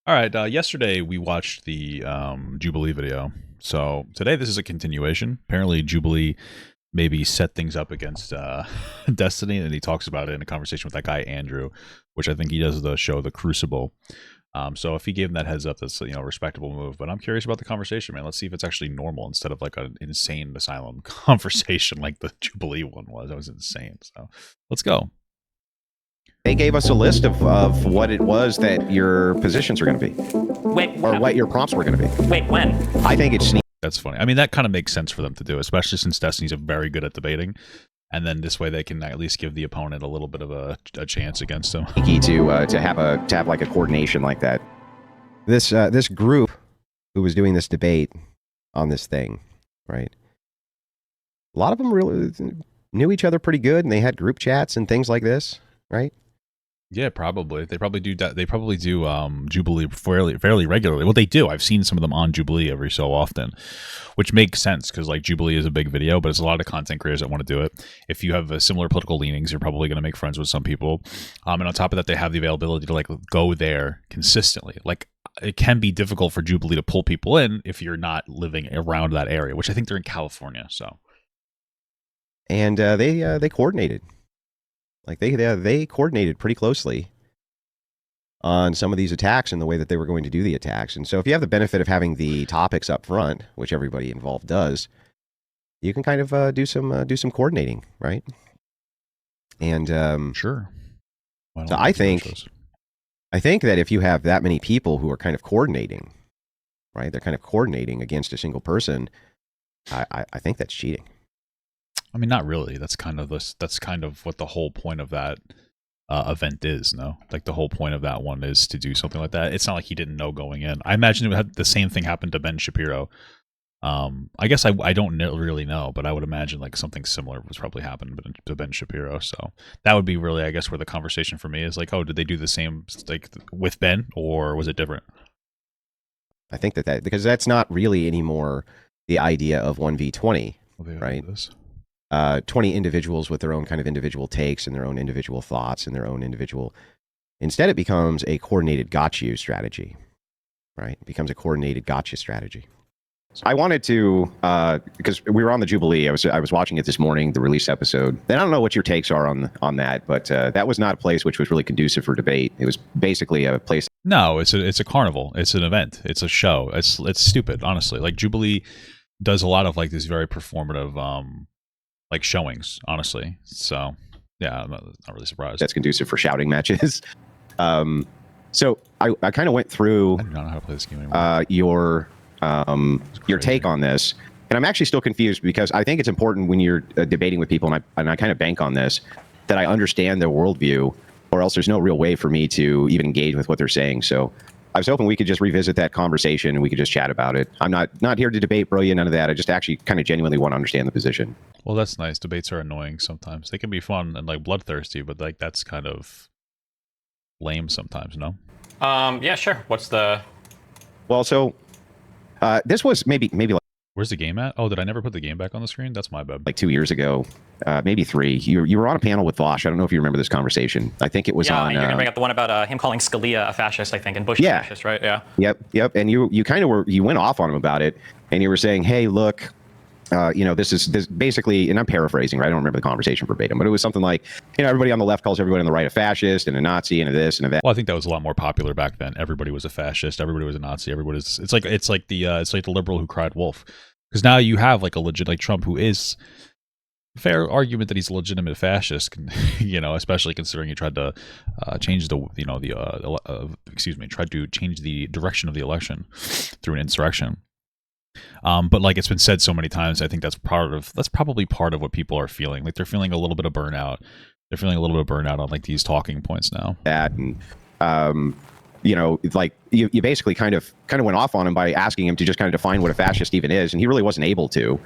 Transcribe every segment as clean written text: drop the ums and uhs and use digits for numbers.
All right. Yesterday we watched the Jubilee video. So today this is a continuation. Apparently Jubilee maybe set things up against Destiny, and he talks about it in a conversation with that guy Andrew, which I think he does the show The Crucible. So if he gave him that heads up, that's a respectable move. But I'm curious about the conversation, man. Let's see if it's actually normal instead of like an insane asylum conversation like the Jubilee one was. That was insane. So let's go. They gave us a list of what it was that your positions are going to be. Wait, or what your prompts were going to be. Wait, when? I think it's That's funny. I mean, that kind of makes sense for them to do, especially since Destiny's very good at debating. And then this way they can at least give the opponent a little bit of a chance against them. sneaky to have like a coordination like that. This group who was doing this debate on this thing, right? A lot of them really knew each other pretty good, and they had group chats and things like this, right? Yeah, probably. They probably do. They probably do Jubilee fairly regularly. Well, they do. I've seen some of them on Jubilee every so often, which makes sense because like Jubilee is a big video, but it's a lot of content creators that want to do it. If you have similar political leanings, you're probably going to make friends with some people. And on top of that, they have the availability to like go there consistently. Like it can be difficult for Jubilee to pull people in if you're not living around that area, which I think they're in California. So, and they coordinated. Like they coordinated pretty closely on some of these attacks and the way that they were going to do the attacks. And so if you have the benefit of having the topics up front, which everybody involved does, you can kind of do some coordinating, right? And sure. So I think that if you have that many people who are kind of coordinating, right? They're kind of coordinating against a single person. I think that's cheating. I mean, not really. That's kind of what the whole point of that event is. No, like the whole point of that one is to do something like that. It's not like he didn't know going in. I imagine it had the same thing happened to Ben Shapiro. I guess I don't really know, but I would imagine like something similar was probably happened to Ben Shapiro. So that would be really, I guess, where the conversation for me is like, oh, did they do the same like with Ben, or was it different? I think that because that's not really anymore the idea of 1v20, right? 20 individuals with their own kind of individual takes and their own individual thoughts and their own individual. Instead, it becomes a coordinated got you strategy, right? It becomes a coordinated gotcha strategy. I wanted to, because we were on the Jubilee, I was watching it this morning, the release episode. And I don't know what your takes are on that, but that was not a place which was really conducive for debate. It was basically a place. No, it's a carnival. It's an event. It's a show. It's stupid, honestly. Like Jubilee does a lot of like this very performative like showings, honestly. So yeah, I'm not really surprised. That's conducive for shouting matches. So I kind of went through I don't know how to play this game anymore. Your take on this, and I'm actually still confused because I think it's important when you're debating with people, and I kind of bank on this, that I understand their worldview, or else there's no real way for me to even engage with what they're saying. So I was hoping we could just revisit that conversation and we could just chat about it. I'm not here to debate, bro, none of that. I just actually kind of genuinely want to understand the position. Well, that's nice. Debates are annoying sometimes. They can be fun and like bloodthirsty, but like that's kind of lame sometimes, no? Yeah, sure. What's the... Well, so this was maybe like... Where's the game at? Oh, did I never put the game back on the screen? That's my bad. Like 2 years ago, maybe 3. You were on a panel with Vosh. I don't know if you remember this conversation. I think it was on... Yeah, you're going to bring up the one about him calling Scalia a fascist, I think, and Bush a fascist, right? Yeah. Yep. And you kind of you went off on him about it, and you were saying, hey, look... this basically, and I'm paraphrasing, right? I don't remember the conversation verbatim, but it was something like, everybody on the left calls everybody on the right a fascist and a Nazi and a this and a that. Well, I think that was a lot more popular back then. Everybody was a fascist. Everybody was a Nazi. It's like the liberal who cried wolf. Because now you have like a legit, like Trump, who is fair argument that he's a legitimate fascist, especially considering he tried to change tried to change the direction of the election through an insurrection. But like it's been said so many times, I think that's probably part of what people are feeling. Like they're feeling a little bit of burnout. They're feeling a little bit of burnout on like these talking points now. That and like you basically kind of went off on him by asking him to just kind of define what a fascist even is, and he really wasn't able to.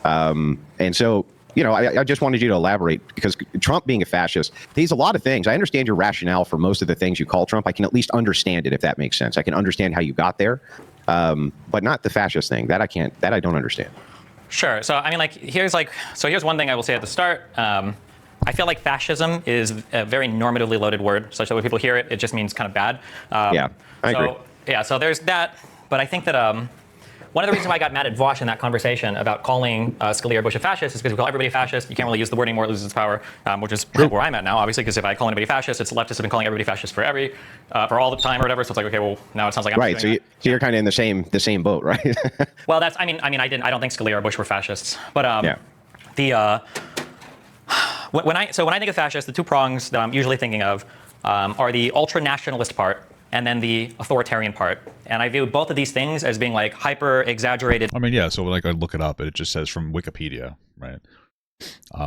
And so I just wanted you to elaborate, because Trump being a fascist, he's a lot of things. I understand your rationale for most of the things you call Trump. I can at least understand it, if that makes sense. I can understand how you got there. But not the fascist thing. That I don't understand. Sure. So I mean, like here's one thing I will say at the start. I feel like fascism is a very normatively loaded word, such that when people hear it, it just means kind of bad. Yeah, I agree. Yeah, so there's that. But I think that one of the reasons why I got mad at Vosh in that conversation about calling Scalia or Bush a fascist is because we call everybody a fascist. You can't really use the word anymore; it loses its power, which is where I'm at now, obviously. Because if I call anybody fascist, it's leftists have been calling everybody fascist for all the time or whatever. So it's like, okay, well, now it sounds like I'm right. So you're kind of in the same boat, right? Well, that's. I don't think Scalia or Bush were fascists, but when I think of fascist, the two prongs that I'm usually thinking of are the ultra-nationalist part and then the authoritarian part. And I view both of these things as being like hyper exaggerated. I mean, yeah, so like I look it up, it just says from Wikipedia, right?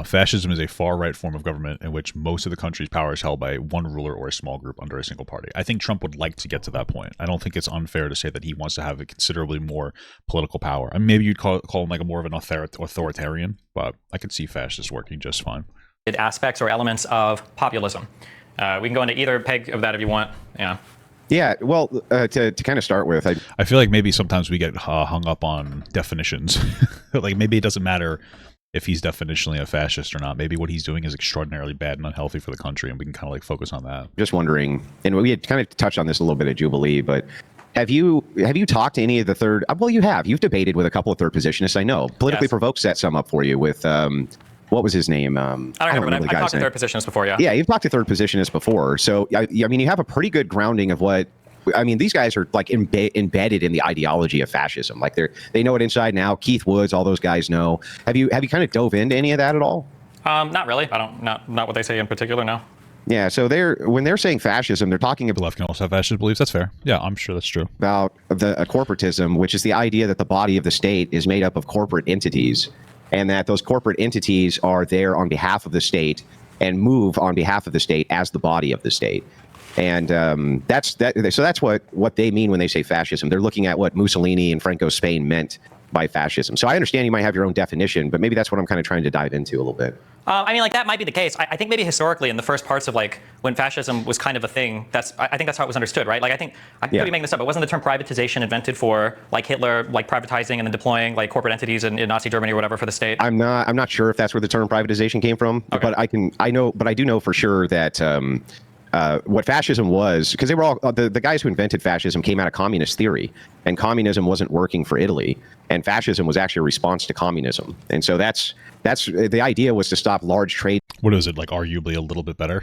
Fascism is a far-right form of government in which most of the country's power is held by one ruler or a small group under a single party. I think Trump would like to get to that point. I don't think it's unfair to say that he wants to have a considerably more political power. I mean, maybe you'd call him like a more of an authoritarian, but I could see fascist working just fine. Aspects or elements of populism. We can go into either peg of that if you want. Yeah. Yeah, well, to kind of start with, I feel like maybe sometimes we get hung up on definitions. Like maybe it doesn't matter if he's definitionally a fascist or not. Maybe what he's doing is extraordinarily bad and unhealthy for the country, and we can kind of like focus on that. Just wondering, and we had kind of touched on this a little bit at Jubilee, but have you talked to any of the third? Well, you have. You've debated with a couple of third positionists. I know. Politically Provoked set some up for you with. What was his name? I don't remember. I've talked to third positionists before, yeah. Yeah, you've talked to third positionists before. So, I mean, you have a pretty good grounding of what... I mean, these guys are like embedded in the ideology of fascism. Like they know it inside and out. Keith Woods, all those guys know. Have you kind of dove into any of that at all? Not really. Not what they say in particular, no. Yeah, so when they're saying fascism, they're talking about... The left can also have fascist beliefs. That's fair. Yeah, I'm sure that's true. About corporatism, which is the idea that the body of the state is made up of corporate entities, and that those corporate entities are there on behalf of the state and move on behalf of the state as the body of the state. And so that's what they mean when they say fascism. They're looking at what Mussolini and Franco's Spain meant by fascism. So I understand you might have your own definition, but maybe that's what I'm kind of trying to dive into a little bit. I mean, like that might be the case. I think maybe historically in the first parts of like when fascism was kind of a thing, I think that's how it was understood, right? Like I could be making this up, but wasn't the term privatization invented for like Hitler, like privatizing and then deploying like corporate entities in Nazi Germany or whatever for the state? I'm not sure if that's where the term privatization came from, okay. But I do know for sure that what fascism was, because they were all the guys who invented fascism came out of communist theory, and communism wasn't working for Italy, and fascism was actually a response to communism. And so that's the idea was to stop large trade. What is it, like arguably a little bit better?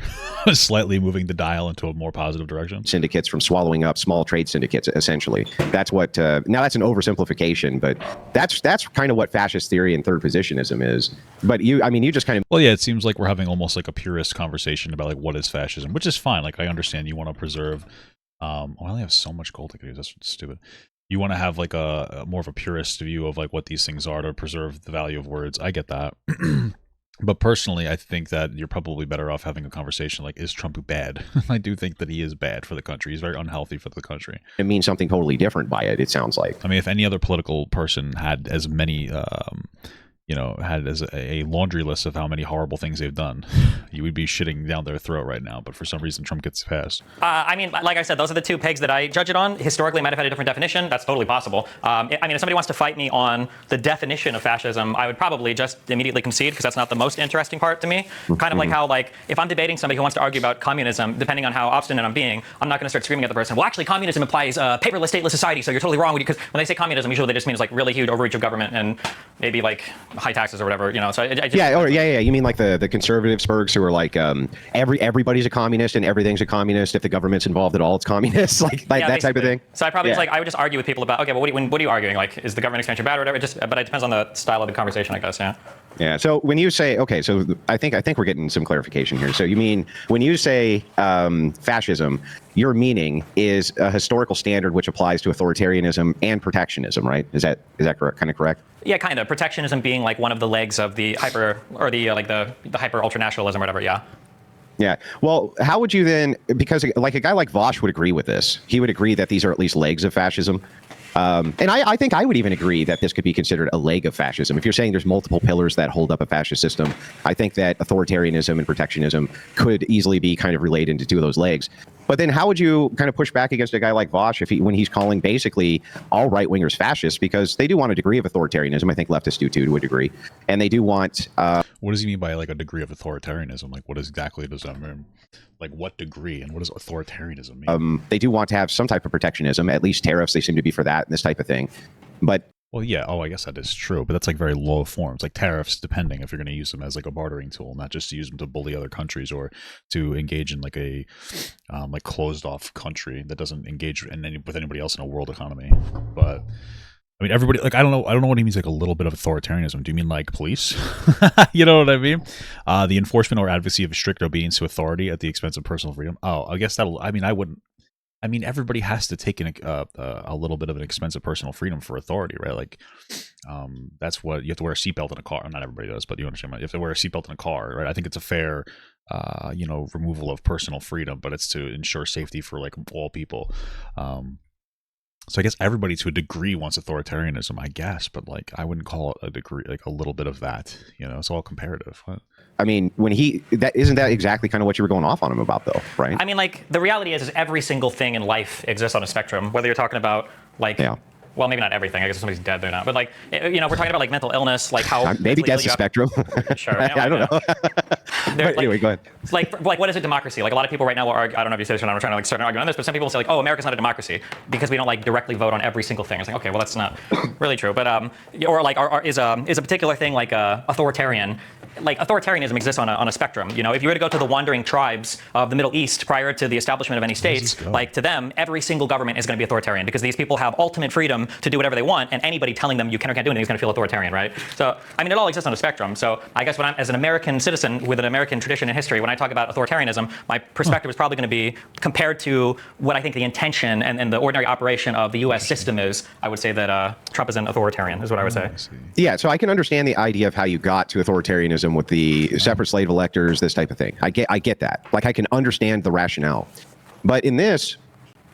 Slightly moving the dial into a more positive direction? Syndicates from swallowing up small trade syndicates, essentially. That's what, now that's an oversimplification, but that's kind of what fascist theory and third positionism is. But you just kind of... Well, yeah, it seems like we're having almost like a purist conversation about like what is fascism, which is fine. Like I understand you want to preserve, I only have so much gold I could use, that's stupid. You want to have like a more of a purist view of like what these things are to preserve the value of words. I get that. But personally, I think that you're probably better off having a conversation like, is Trump bad? I do think that he is bad for the country. He's very unhealthy for the country. It means something totally different by it, it sounds like. I mean, if any other political person had as many, had as a laundry list of how many horrible things they've done, you would be shitting down their throat right now. But for some reason, Trump gets passed. I mean, like I said, those are the two pegs that I judge it on. Historically, I might have had a different definition. That's totally possible. I mean, if somebody wants to fight me on the definition of fascism, I would probably just immediately concede because that's not the most interesting part to me. Kind of like how, like, if I'm debating somebody who wants to argue about communism, depending on how obstinate I'm being, I'm not going to start screaming at the person, well, actually, communism implies paperless, stateless society, so you're totally wrong. Because when they say communism, usually they just mean it's like really huge overreach of government and maybe like high taxes or whatever. So I just, yeah. You mean like the conservative spurgs who are like everybody's a communist and everything's a communist if the government's involved at all, it's communist, like that type of thing. So I probably I would just argue with people about, okay, well, what are you arguing? Like, is the government expansion bad or whatever? But it depends on the style of the conversation, I guess. Yeah. Yeah. So when you say, okay, so I think we're getting some clarification here. So you mean when you say fascism, your meaning is a historical standard which applies to authoritarianism and protectionism, right? Is that correct? Kind of correct? Yeah, kind of. Protectionism being like one of the legs of the hyper or the hyper ultranationalism or whatever. Yeah. Yeah. Well, how would you then? Because like a guy like Vosh would agree with this. He would agree that these are at least legs of fascism. And I think I would even agree that this could be considered a leg of fascism. If you're saying there's multiple pillars that hold up a fascist system, I think that authoritarianism and protectionism could easily be kind of related into two of those legs. But then how would you kind of push back against a guy like Vosh when he's calling basically all right-wingers fascists? Because they do want a degree of authoritarianism. I think leftists do too, to a degree. And they do want... what does he mean by like a degree of authoritarianism? Like what exactly does that mean? Like what degree, and what does authoritarianism mean? They do want to have some type of protectionism, at least tariffs. They seem to be for that and this type of thing. But... Well, yeah. Oh, I guess that is true, but that's like very low forms, like tariffs, depending if you're going to use them as like a bartering tool, not just to use them to bully other countries or to engage in like a like closed off country that doesn't engage with anybody else in a world economy. But I mean, everybody, like, I don't know what he means, like a little bit of authoritarianism. Do you mean like police? You know what I mean? The enforcement or advocacy of strict obedience to authority at the expense of personal freedom. Oh, I guess that'll. I mean, everybody has to take a little bit of an expense of personal freedom for authority, right? Like, that's what you have to wear a seatbelt in a car. Not everybody does, but you understand. You have to wear a seatbelt in a car, right? I think it's a fair, removal of personal freedom, but it's to ensure safety for like all people. So I guess everybody to a degree wants authoritarianism, I guess, but like I wouldn't call it a degree, like a little bit of that. You know, it's all comparative. What? I mean, isn't that exactly kind of what you were going off on him about, though, right? I mean, like the reality is every single thing in life exists on a spectrum. Whether you're talking about like, well, maybe not everything. I guess if somebody's dead, they're not. But like, we're talking about like mental illness, like how maybe that's the spectrum. Sure, I don't know. Like, anyway, go ahead. Like what is a democracy? Like a lot of people right now will argue. I don't know if you say this or not. I'm trying to like start an argument on this, but some people will say like, oh, America's not a democracy because we don't like directly vote on every single thing. It's like, okay, well, that's not really true. But or like, is a particular thing like authoritarian? Like authoritarianism exists on a spectrum. You know, if you were to go to the wandering tribes of the Middle East prior to the establishment of any states, like to them, every single government is going to be authoritarian because these people have ultimate freedom to do whatever they want, and anybody telling them you can or can't do anything is going to feel authoritarian, right? So, I mean, it all exists on a spectrum. So, I guess when I'm as an American citizen with an American tradition and history, when I talk about authoritarianism, my perspective is probably going to be compared to what I think the intention and the ordinary operation of the U.S. system is. I would say that Trump is an authoritarian, is what I would say. Yeah, so I can understand the idea of how you got to authoritarianism with the separate slave electors, this type of thing. I get that. Like, I can understand the rationale. But in this,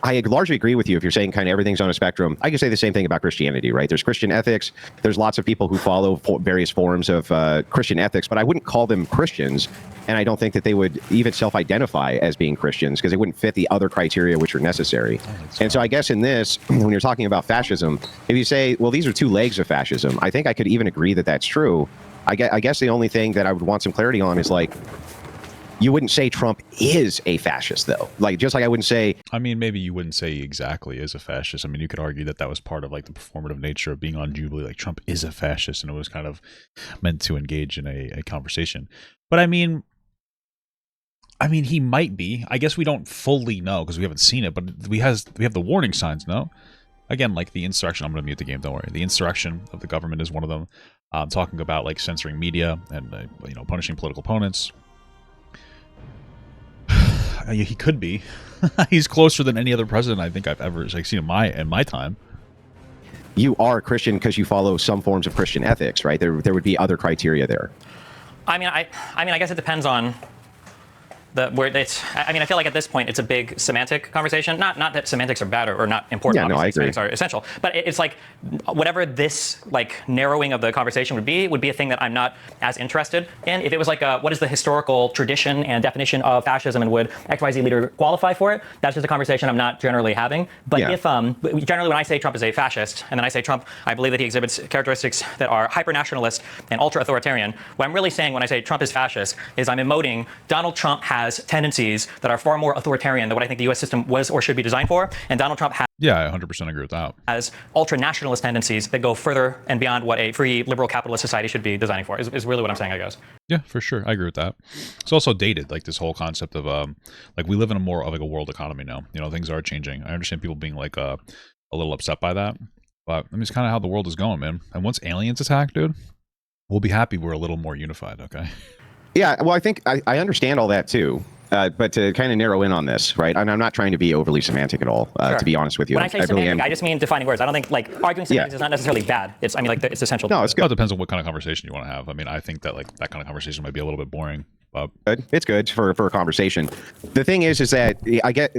I largely agree with you if you're saying kind of everything's on a spectrum. I can say the same thing about Christianity, right? There's Christian ethics. There's lots of people who follow various forms of Christian ethics, but I wouldn't call them Christians. And I don't think that they would even self-identify as being Christians because they wouldn't fit the other criteria which are necessary. And so I guess in this, when you're talking about fascism, if you say, well, these are two legs of fascism, I think I could even agree that that's true. I guess the only thing that I would want some clarity on is like, you wouldn't say Trump is a fascist, though. Like, just like I wouldn't say... I mean, maybe you wouldn't say exactly is a fascist. I mean, you could argue that that was part of, like, the performative nature of being on Jubilee. Like, Trump is a fascist, and it was kind of meant to engage in a conversation. But, I mean, he might be. I guess we don't fully know because we haven't seen it, but we have the warning signs, no? Again, like the insurrection. I'm going to mute the game, don't worry. The insurrection of the government is one of them. Talking about, like, censoring media and, punishing political opponents. He could be. He's closer than any other president I think I've ever seen in my time. You are a Christian because you follow some forms of Christian ethics, right? There would be other criteria there. I mean, I guess it depends on where it's. I mean, I feel like at this point it's a big semantic conversation. Not that semantics are bad or not important. Yeah, no, I agree. Semantics are essential, but it's like whatever this like narrowing of the conversation would be a thing that I'm not as interested in. If it was like what is the historical tradition and definition of fascism and would XYZ leader qualify for it, that's just a conversation I'm not generally having. But if generally when I say Trump is a fascist and then I say Trump, I believe that he exhibits characteristics that are hyper-nationalist and ultra-authoritarian. What I'm really saying when I say Trump is fascist is I'm emoting Donald Trump has tendencies that are far more authoritarian than what I think the U.S. system was or should be designed for, and Donald Trump has. Yeah, I 100% agree with that. Has ultra-nationalist tendencies that go further and beyond what a free liberal capitalist society should be designing for. Is really what I'm saying, I guess. Yeah, for sure, I agree with that. It's also dated, like this whole concept of like we live in a more of like a world economy now. Things are changing. I understand people being like a little upset by that, but I mean it's kind of how the world is going, man. And once aliens attack, dude, we'll be happy we're a little more unified. Okay. Yeah, well, I think I understand all that too, but to kind of narrow in on this, right? And I'm not trying to be overly semantic at all, sure. To be honest with you. When I say semantic, I just mean defining words. I don't think like arguing semantics is not necessarily bad. It's essential. No, it's good. It depends on what kind of conversation you want to have. I mean, I think that like that kind of conversation might be a little bit boring. But it's good for a conversation. The thing is that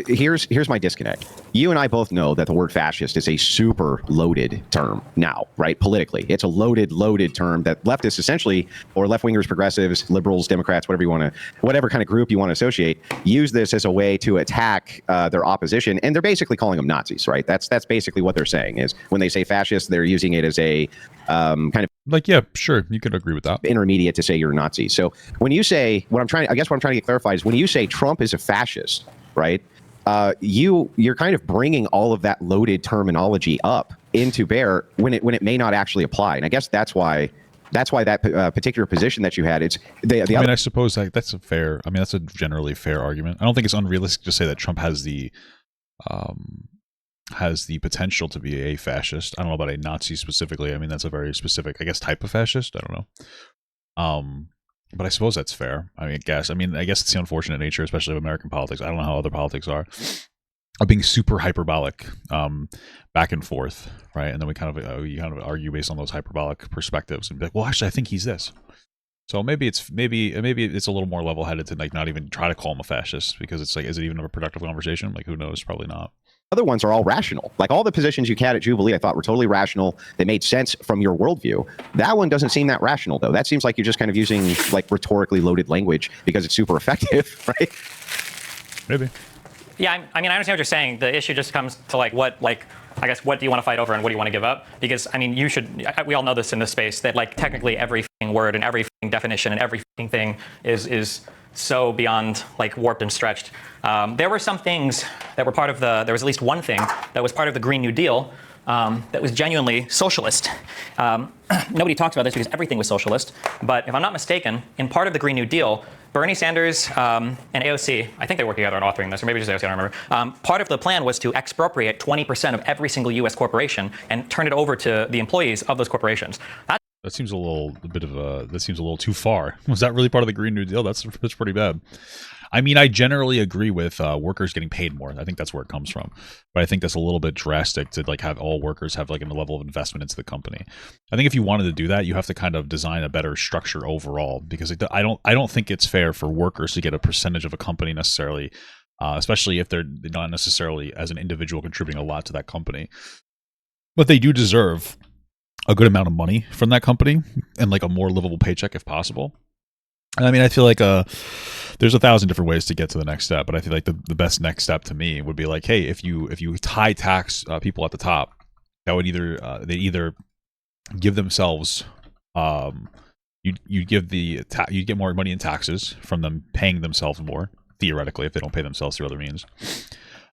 here's my disconnect. You and I both know that the word fascist is a super loaded term now, right? Politically, it's a loaded term that leftists essentially, or left-wingers, progressives, liberals, Democrats, whatever kind of group you want to associate, use this as a way to attack their opposition, and they're basically calling them Nazis, right? That's basically what they're saying. Is when they say fascist, they're using it as a kind of like, yeah, sure, you could agree with that. Intermediate to say you're a Nazi. So when you say what I'm trying to get clarified is when you say Trump is a fascist, right? You're kind of bringing all of that loaded terminology up into bear when it may not actually apply, and I guess that's why that particular position that you had. It's I suppose that's a fair. I mean, that's a generally fair argument. I don't think it's unrealistic to say that Trump has the potential to be a fascist. I don't know about a Nazi specifically. I mean, that's a very specific, I guess, type of fascist. I don't know. But I suppose that's fair. I guess it's the unfortunate nature, especially of American politics. I don't know how other politics are, of being super hyperbolic, back and forth, right? And then we kind of argue based on those hyperbolic perspectives and be like, well, actually, I think he's this. So maybe it's a little more level-headed to like not even try to call him a fascist, because it's like, is it even a productive conversation? Like, who knows? Probably not. Other ones are all rational. Like all the positions you had at Jubilee, I thought were totally rational. They made sense from your worldview. That one doesn't seem that rational, though. That seems like you're just kind of using like rhetorically loaded language because it's super effective, right? Maybe. Yeah, I mean, I understand what you're saying. The issue just comes to like what do you want to fight over and what do you want to give up? Because I mean, we all know this in this space that like technically every word and every definition and every thing is so beyond like warped and stretched. There were some things that were there was at least one thing that was part of the Green New Deal that was genuinely socialist. Nobody talks about this because everything was socialist, but if I'm not mistaken, in part of the Green New Deal, Bernie Sanders and AOC, I think they work together on authoring this, or maybe just AOC, I don't remember. Part of the plan was to expropriate 20% of every single U.S. corporation and turn it over to the employees of those corporations. That seems a little too far. Was that really part of the Green New Deal? That's pretty bad. I mean, I generally agree with workers getting paid more. I think that's where it comes from. But I think that's a little bit drastic to like have all workers have like a level of investment into the company. I think if you wanted to do that, you have to kind of design a better structure overall, because I don't think it's fair for workers to get a percentage of a company necessarily, especially if they're not necessarily as an individual contributing a lot to that company. But they do deserve a good amount of money from that company and like a more livable paycheck if possible. And I mean, I feel like there's 1,000 different ways to get to the next step, but I feel like the best next step to me would be like, hey, if you high tax people at the top, that would they either give themselves you get more money in taxes from them paying themselves more, theoretically, if they don't pay themselves through other means.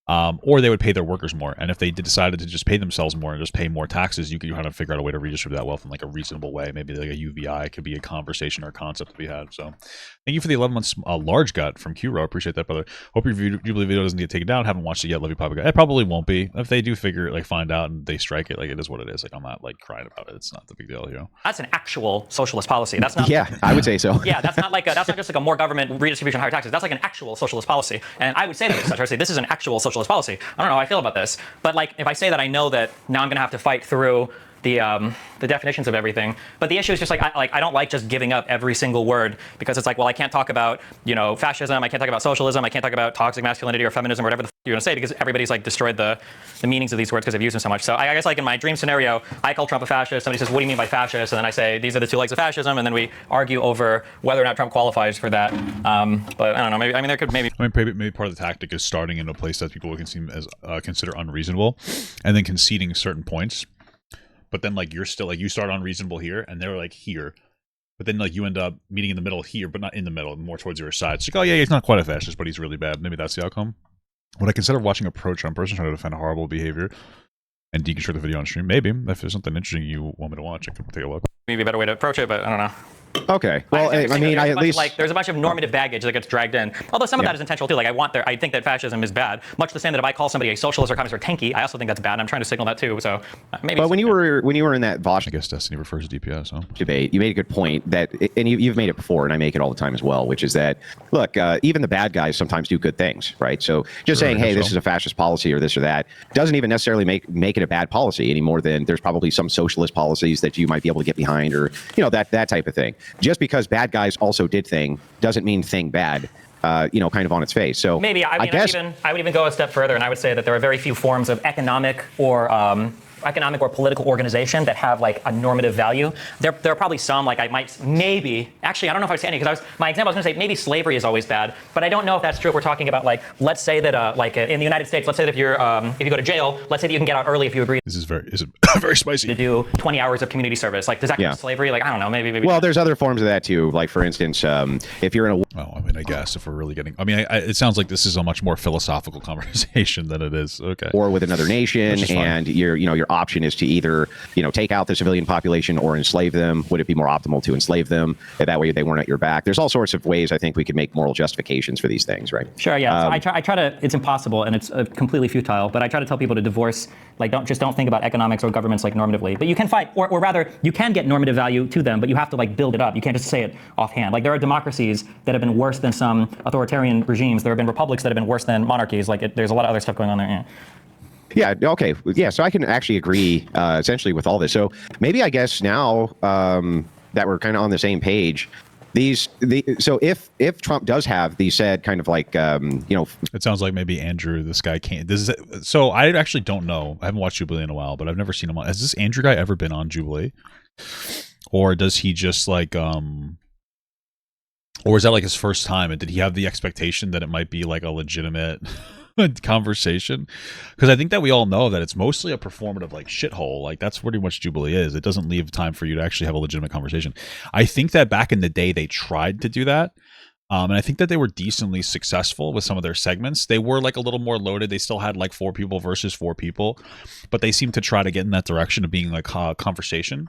Or they would pay their workers more. And if they decided to just pay themselves more and just pay more taxes, you could kind of figure out a way to redistribute that wealth in like a reasonable way. Maybe like a UVI could be a conversation or a concept to be had. So thank you for the 11 months large gut from Q-Row. Appreciate that, brother. Hope your Jubilee video doesn't get taken down. Haven't watched it yet. Love you, Papa. It probably won't be. If they do find out and they strike it, like it is what it is. Like I'm not like crying about it. It's not the big deal, you know. That's an actual socialist policy. That's not. Yeah, I would say so. Yeah, that's not just like a more government redistribution, higher taxes. That's like an actual socialist policy. And I would say that such. I would say this is an actual socialist policy. I don't know how I feel about this, but like if I say that, I know that now I'm going to have to fight through the definitions of everything. But the issue is just like I don't like just giving up every single word, because it's like, well, I can't talk about fascism, I can't talk about socialism, I can't talk about toxic masculinity or feminism or whatever the you're going to say, because everybody's like destroyed the meanings of these words because they've used them so much. So I guess like in my dream scenario, I call Trump a fascist. Somebody says, what do you mean by fascist? And then I say, these are the two legs of fascism, and then we argue over whether or not Trump qualifies for that. But I don't know. Maybe part of the tactic is starting in a place that people can seem as consider unreasonable, and then conceding certain points. But then like you're still like you start unreasonable here, and they're like here, but then like you end up meeting in the middle here, but not in the middle, more towards your side. It's like, oh yeah, he's not quite a fascist, but he's really bad. Maybe that's the outcome. Would I consider watching a pro-Trump person trying to defend horrible behavior and deconstruct the video on stream? Maybe. If there's something interesting you want me to watch, I can take a look. Maybe a better way to approach it, but I don't know. Okay. Well, I mean, I at least like there's a bunch of normative baggage that gets dragged in. Although some of that is intentional too. Like I think that fascism is bad. Much the same that if I call somebody a socialist or communist or tanky, I also think that's bad. I'm trying to signal that too. So maybe. But when you were in that Vosh, I guess Destiny refers to DPS. Huh? Debate, you made a good point that, and you've made it before, and I make it all the time as well, which is that look, even the bad guys sometimes do good things, right? So just saying, hey, this is a fascist policy or this or that doesn't even necessarily make it a bad policy any more than there's probably some socialist policies that you might be able to get behind, or that type of thing. just because bad guys also did thing doesn't mean thing bad. Kind of on its face. So maybe I guess I would even go a step further, and I would say that there are very few forms of economic or political organization that have like a normative value. There are probably some, like I don't know if I'd say any, because my example, I was going to say maybe slavery is always bad, but I don't know if that's true if we're talking about like, let's say that in the United States, let's say that if you go to jail, let's say that you can get out early if you agree. This is very spicy. To do 20 hours of community service. Like, does that count slavery? Like, I don't know, maybe. Well, there's other forms of that too. Like, for instance, if you're in a... Well, I mean, I guess if we're really getting... I mean, it sounds like this is a much more philosophical conversation than it is. Okay. Or with another nation, and your option is to either take out the civilian population or enslave them. Would it be more optimal to enslave them? That way they weren't at your back. There's all sorts of ways I think we could make moral justifications for these things, right? Sure, yeah. So I try to, it's impossible and it's completely futile, but I try to tell people to divorce, like don't think about economics or governments like normatively. But you can fight, or rather, you can get normative value to them, but you have to like build it up. You can't just say it offhand. Like there are democracies that have been worse than some authoritarian regimes. There have been republics that have been worse than monarchies. Like there's a lot of other stuff going on there. Yeah. Yeah. Okay. Yeah. So I can actually agree essentially with all this. So maybe I guess now that we're kind of on the same page, so if Trump does have these said kind of like it sounds like maybe Andrew, this guy can't. So I actually don't know. I haven't watched Jubilee in a while, but I've never seen him on. Has this Andrew guy ever been on Jubilee, or does he just like or is that like his first time? And did he have the expectation that it might be like a legitimate conversation? Because I think that we all know that it's mostly a performative like shithole. Like that's pretty much Jubilee is. It doesn't leave time for you to actually have a legitimate conversation. I think that back in the day they tried to do that. And I think that they were decently successful with some of their segments. They were like a little more loaded. They still had like 4 people versus 4 people, but they seemed to try to get in that direction of being like a conversation.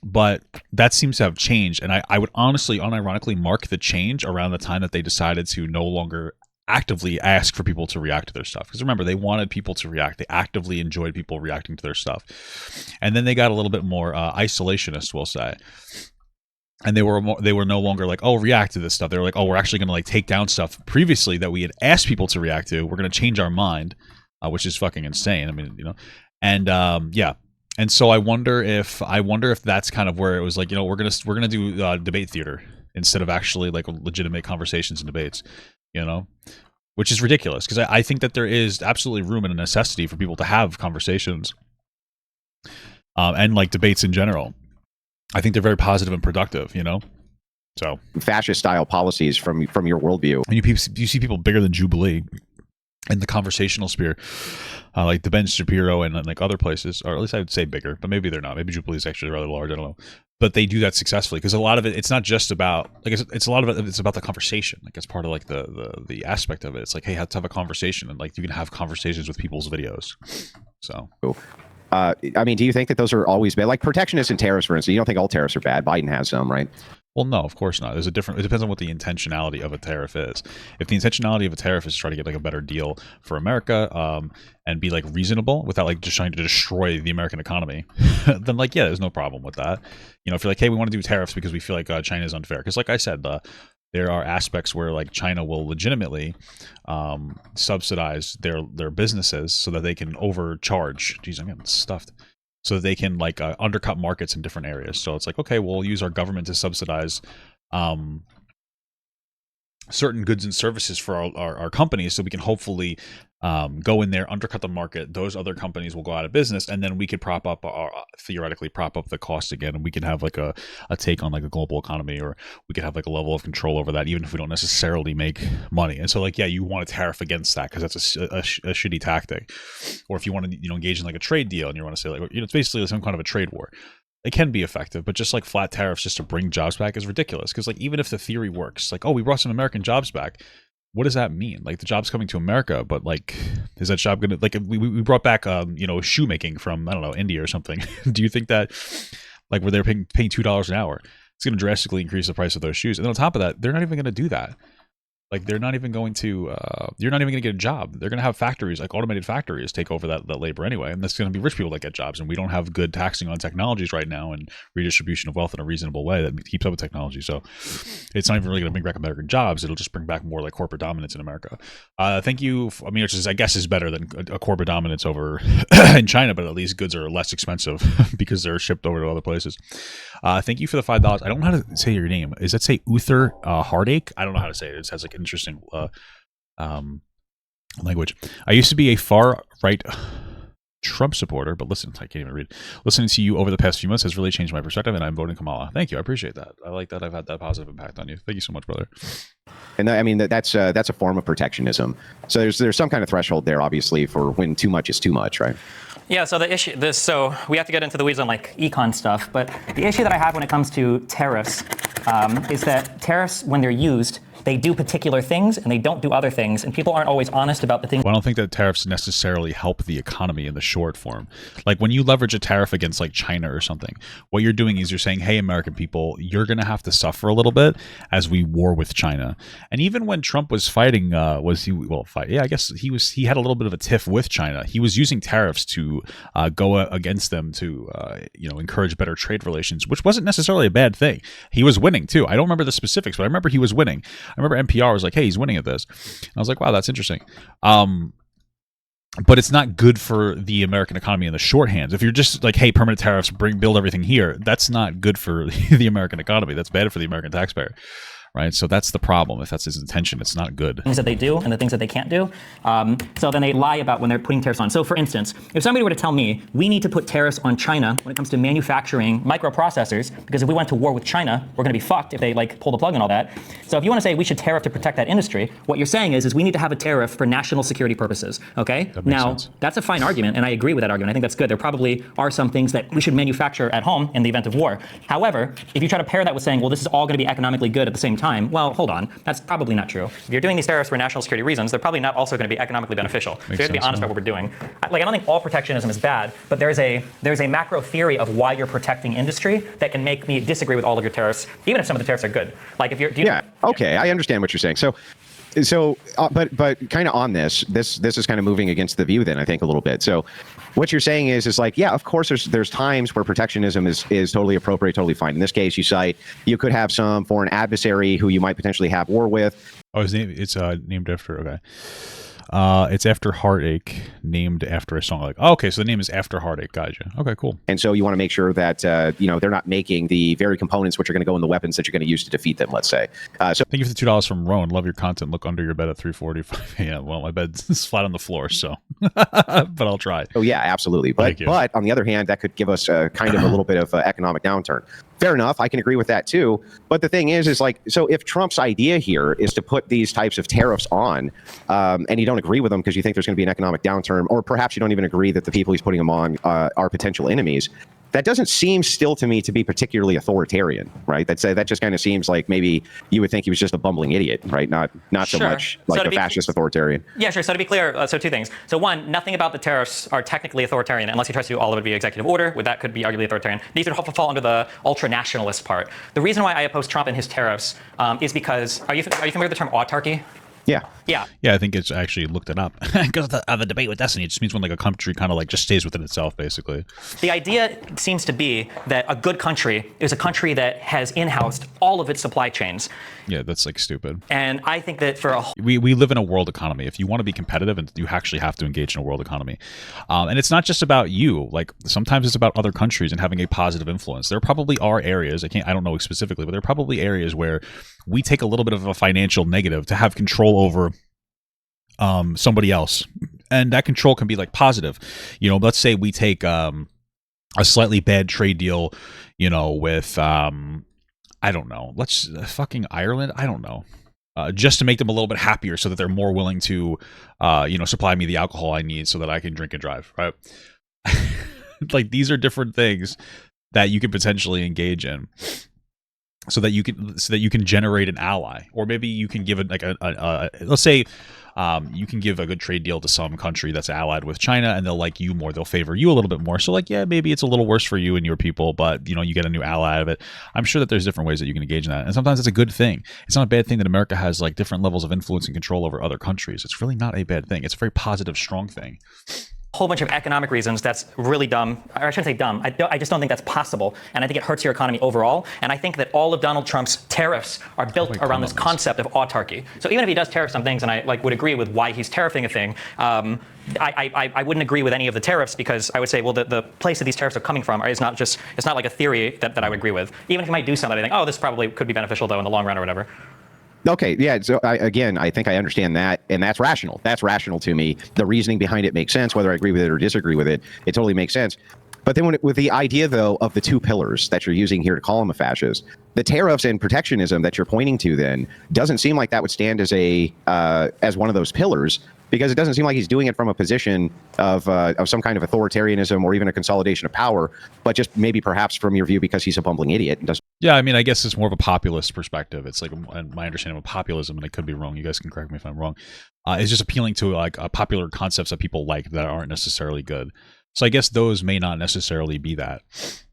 But that seems to have changed. And I would honestly, unironically mark the change around the time that they decided to no longer actively ask for people to react to their stuff. Because remember, they wanted people to react. They actively enjoyed people reacting to their stuff. And then they got a little bit more isolationist, we'll say. And they were no longer like, oh, react to this stuff. They were like, oh, we're actually going to like take down stuff previously that we had asked people to react to. We're going to change our mind, which is fucking insane. I mean, and yeah. And so I wonder if that's kind of where it was like, we're gonna do debate theater instead of actually like legitimate conversations and debates, which is ridiculous because I think that there is absolutely room and a necessity for people to have conversations and like debates in general. I think they're very positive and productive, So fascist style policies from your worldview. And you see people bigger than Jubilee in the conversational sphere, like the Ben Shapiro and like other places, or at least I would say bigger, but maybe they're not. Maybe Jubilee is actually rather large. I don't know, but they do that successfully because a lot of it's not just about like it's a lot of it's about the conversation. Like it's part of like the aspect of it. It's like, hey, have to have a conversation, and like you can have conversations with people's videos. So. Cool. I mean, do you think that those are always bad? Like protectionists and tariffs, for instance. You don't think all tariffs are bad? Biden has some, right? Well, no, of course not. It depends on what the intentionality of a tariff is. If the intentionality of a tariff is to try to get like a better deal for America, and be like reasonable without like just trying to destroy the American economy, then like, yeah, there's no problem with that. If you're like, hey, we want to do tariffs because we feel like China is unfair. Because like I said, there are aspects where like China will legitimately subsidize their businesses so that they can overcharge. Geez, I'm getting stuffed. So that they can like undercut markets in different areas. So it's like, okay, we'll use our government to subsidize certain goods and services for our companies, so we can hopefully go in there, undercut the market. Those other companies will go out of business, and then we could theoretically prop up the cost again, and we can have like a take on like a global economy, or we could have like a level of control over that, even if we don't necessarily make money. And so like, yeah, you want a tariff against that because that's a shitty tactic. Or if you want to engage in like a trade deal and you want to say like, it's basically some kind of a trade war. It can be effective, but just like flat tariffs just to bring jobs back is ridiculous. Because like, even if the theory works, like, oh, we brought some American jobs back, what does that mean? Like, the job's coming to America, but like, is that job gonna, like, we brought back shoemaking from, I don't know, India or something. Do you think that like where they're paying $2 an hour, it's going to drastically increase the price of those shoes? And then on top of that, they're not even going to do that. Like they're not even going to, you're not even going to get a job. They're going to have factories, like automated factories, take over that labor anyway, and that's going to be rich people that get jobs. And we don't have good taxing on technologies right now and redistribution of wealth in a reasonable way that keeps up with technology. So it's not even really going to bring back American jobs. It'll just bring back more like corporate dominance in America. Thank you. I mean, which is, I guess, is better than a corporate dominance over in China, but at least goods are less expensive because they're shipped over to other places. Thank you for the $5. I don't know how to say your name. Is that say Uther Heartache? I don't know how to say it. It has like interesting language. I used to be a far right Trump supporter, but listen, I can't even read. Listening to you over the past few months has really changed my perspective, and I'm voting Kamala. Thank you. I appreciate that. I like that I've had that positive impact on you. Thank you so much, brother. And I mean, that's a form of protectionism. So there's some kind of threshold there, obviously, for when too much is too much, right? Yeah, so the issue, so we have to get into the weeds on like econ stuff, but the issue that I have when it comes to tariffs is that tariffs, when they're used, they do particular things and they don't do other things, and people aren't always honest about the things. Well, I don't think that tariffs necessarily help the economy in the short form. Like when you leverage a tariff against like China or something, what you're doing is you're saying, hey, American people, you're going to have to suffer a little bit as we war with China. And even when Trump was fighting, I guess he had a little bit of a tiff with China. He was using tariffs to go against them to, encourage better trade relations, which wasn't necessarily a bad thing. He was winning too. I don't remember the specifics, but I remember he was winning. I remember NPR was like, hey, he's winning at this. And I was like, wow, that's interesting. But it's not good for the American economy in the shorthand. If you're just like, hey, permanent tariffs, build everything here, that's not good for the American economy. That's bad for the American taxpayer. Right, so that's the problem. If that's his intention, it's not good. Things that they do and the things that they can't do. So then they lie about when they're putting tariffs on. So for instance, if somebody were to tell me we need to put tariffs on China when it comes to manufacturing microprocessors, because if we went to war with China, we're going to be fucked if they like pull the plug and all that. So if you want to say we should tariff to protect that industry, what you're saying is we need to have a tariff for national security purposes. Okay. Now that's a fine argument, and I agree with that argument. I think that's good. There probably are some things that we should manufacture at home in the event of war. However, if you try to pair that with saying, well, this is all going to be economically good at the same time, well, hold on. That's probably not true. If you're doing these tariffs for national security reasons, they're probably not also going to be economically beneficial. So you have to be honest about what we're doing. Like, I don't think all protectionism is bad, but there's a macro theory of why you're protecting industry that can make me disagree with all of your tariffs, even if some of the tariffs are good. Like if you're, okay, I understand what you're saying. But kind of on this is kind of moving against the view then, I think, a little bit. So what you're saying is like, yeah, of course there's times where protectionism is totally appropriate, totally fine. In this case, you could have some foreign adversary who you might potentially have war with. Oh, it's named after, okay. It's after Heartache, named after a song. Like, oh, okay, so the name is after Heartache. Gotcha. Okay, cool. And so you want to make sure that they're not making the very components which are going to go in the weapons that you're going to use to defeat them. Let's say. So thank you for the $2 from Rowan. Love your content. Look under your bed at 3:45 a.m. Well, my bed's flat on the floor, so but I'll try. Oh yeah, absolutely. But on the other hand, that could give us kind of a little bit of economic downturn. Fair enough. I can agree with that too. But the thing is like, so if Trump's idea here is to put these types of tariffs on, and you don't agree with them because you think there's going to be an economic downturn, or perhaps you don't even agree that the people he's putting them on are potential enemies, that doesn't seem still to me to be particularly authoritarian, right? That just kind of seems like maybe you would think he was just a bumbling idiot, right? Not so much like a fascist authoritarian. Yeah, sure. So to be clear, so two things. So one, nothing about the tariffs are technically authoritarian unless he tries to do all of it via executive order. That could be arguably authoritarian. These would fall under the ultra-nationalist part. The reason why I oppose Trump and his tariffs is because, are you familiar with the term autarky? Yeah. I think it's actually looked it up because of the debate with Destiny. It just means when like a country kind of like just stays within itself, basically. The idea seems to be that a good country is a country that has in-housed all of its supply chains. Yeah, that's like stupid. And I think that for we live in a world economy. If you want to be competitive, and you actually have to engage in a world economy, and it's not just about you. Like sometimes it's about other countries and having a positive influence. There probably are areas I don't know specifically, but there are probably areas where we take a little bit of a financial negative to have control over somebody else, and that control can be like positive. Let's say we take a slightly bad trade deal, with I don't know, fucking Ireland, I don't know, just to make them a little bit happier so that they're more willing to supply me the alcohol I need so that I can drink and drive, right? Like these are different things that you could potentially engage in so that you can generate an ally, or maybe you can give it like a let's say you can give a good trade deal to some country that's allied with China, and they'll like you more. They'll favor you a little bit more. So like, yeah, maybe it's a little worse for you and your people, but you know, you get a new ally out of it. I'm sure that there's different ways that you can engage in that, and sometimes it's a good thing. It's not a bad thing that America has like different levels of influence and control over other countries. It's really not a bad thing. It's a very positive, strong thing. Whole bunch of economic reasons that's really dumb. Or I shouldn't say dumb. I just don't think that's possible, and I think it hurts your economy overall. And I think that all of Donald Trump's tariffs are built around this concept of autarky. So even if he does tariff some things, and I like would agree with why he's tariffing a thing, I wouldn't agree with any of the tariffs, because I would say, well, the place that these tariffs are coming from is not just, it's not like a theory that I would agree with. Even if he might do something, I think, oh, this probably could be beneficial though in the long run or whatever. Okay, yeah. So I think I understand that, and that's rational. That's rational to me. The reasoning behind it makes sense, whether I agree with it or disagree with it. It totally makes sense. But then with the idea, though, of the two pillars that you're using here to call him a fascist, the tariffs and protectionism that you're pointing to then doesn't seem like that would stand as as one of those pillars, because it doesn't seem like he's doing it from a position of some kind of authoritarianism or even a consolidation of power, but just maybe perhaps from your view because he's a bumbling idiot and doesn't. Yeah, I mean, I guess it's more of a populist perspective. It's like my understanding of populism, and I could be wrong. You guys can correct me if I'm wrong. It's just appealing to like popular concepts that people like that aren't necessarily good. So I guess those may not necessarily be that.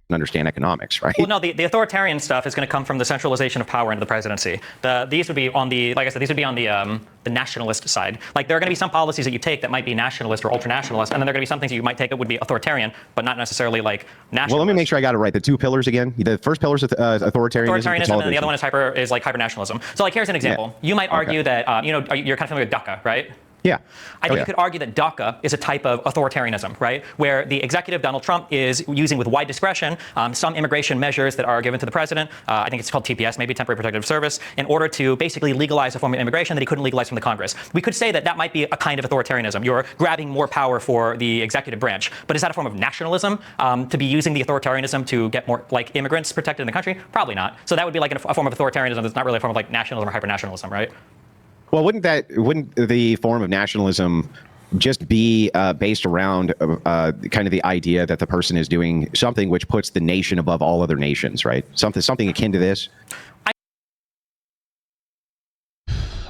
Understand economics, right? Well, no, the authoritarian stuff is going to come from the centralization of power into the presidency. These would be on the, like I said, these would be on the nationalist side. Like there are going to be some policies that you take that might be nationalist or ultra-nationalist, and then there are going to be some things that you might take that would be authoritarian, but not necessarily like nationalist. Well, let me make sure I got it right. The two pillars again. The first pillar is authoritarianism, and the other one is like hyper-nationalism. So like here's an example. Yeah. You might argue that you're kind of familiar with DACA, right? Yeah. I think you could argue that DACA is a type of authoritarianism, right? Where the executive, Donald Trump, is using with wide discretion some immigration measures that are given to the president. I think it's called TPS, maybe Temporary Protective Service, in order to basically legalize a form of immigration that he couldn't legalize from the Congress. We could say that that might be a kind of authoritarianism. You're grabbing more power for the executive branch. But is that a form of nationalism to be using the authoritarianism to get more like immigrants protected in the country? Probably not. So that would be like a form of authoritarianism that's not really a form of like nationalism or hyper-nationalism, right? Well, wouldn't the form of nationalism just be based around kind of the idea that the person is doing something which puts the nation above all other nations, right? Something akin to this?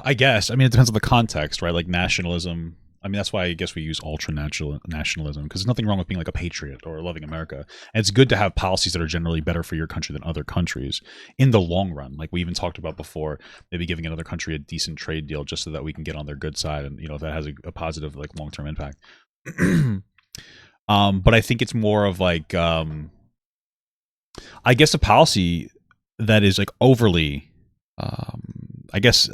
I guess. I mean, it depends on the context, right? Like nationalism. I mean, that's why I guess we use ultra-nationalism, because there's nothing wrong with being like a patriot or loving America. And it's good to have policies that are generally better for your country than other countries in the long run. Like we even talked about before, maybe giving another country a decent trade deal just so that we can get on their good side, and you know that has a positive like long-term impact. But I think it's more of like, I guess a policy that is like overly, I guess.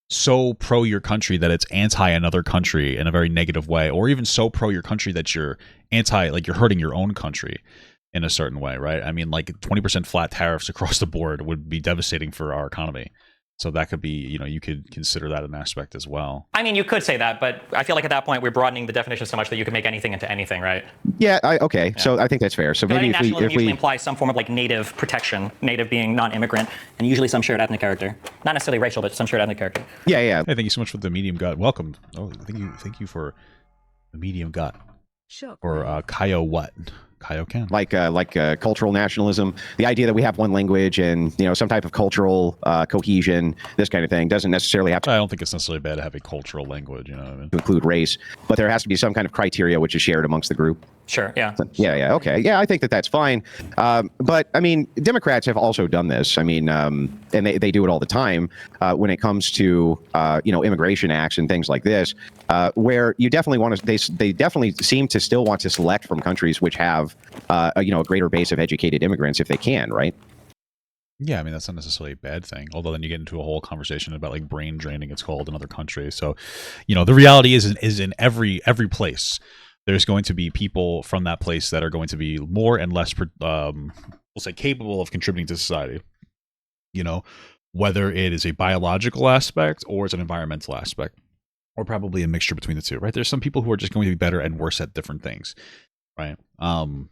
So pro your country that it's anti another country in a very negative way, or even so pro your country that you're anti, like you're hurting your own country in a certain way, right? I mean, like 20% flat tariffs across the board would be devastating for our economy. So that could be, you know, you could consider that an aspect as well. I mean, you could say that, but I feel like at that point we're broadening the definition so much that you could make anything into anything, right? Yeah. Okay. Yeah. So I think that's fair. So maybe if we usually implies some form of like native protection, native being non-immigrant, and usually some shared ethnic character, not necessarily racial, but some shared ethnic character. Yeah. Yeah. Hey, thank you so much for the medium gut. Welcome. Oh, thank you for the medium gut. Sure. Or Kaio what? Kaioken. Like cultural nationalism, the idea that we have one language and some type of cultural cohesion, this kind of thing doesn't necessarily have to. I don't think it's necessarily bad to have a cultural language, you know what I mean? To include race, but there has to be some kind of criteria which is shared amongst the group. Sure. Yeah. Yeah. Okay. Yeah, I think that's fine. But I mean, Democrats have also done this. I mean, and they do it all the time when it comes to immigration acts and things like this, where you definitely want to. They definitely seem to still want to select from countries which have a greater base of educated immigrants if they can, right? Yeah, I mean, that's not necessarily a bad thing. Although then you get into a whole conversation about like brain draining, it's called, in other countries. So, the reality is in every place. There's going to be people from that place that are going to be more and less, we'll say, capable of contributing to society. Whether it is a biological aspect or it's an environmental aspect, or probably a mixture between the two, right? There's some people who are just going to be better and worse at different things, right? And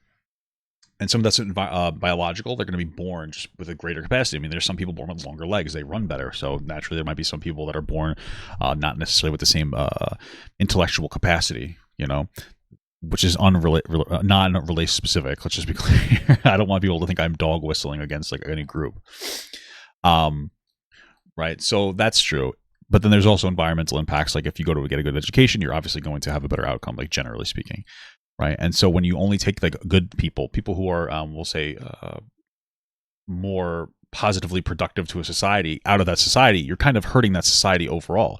some that's biological. They're going to be born just with a greater capacity. I mean, there's some people born with longer legs. They run better. So naturally, there might be some people that are born not necessarily with the same intellectual capacity, which is non-race specific. Let's just be clear. I don't want people to think I'm dog whistling against like any group. Right. So that's true. But then there's also environmental impacts. Like if you go to get a good education, you're obviously going to have a better outcome, like generally speaking, right? And so when you only take like good people who are, we'll say, more positively productive to a society out of that society, you're kind of hurting that society overall.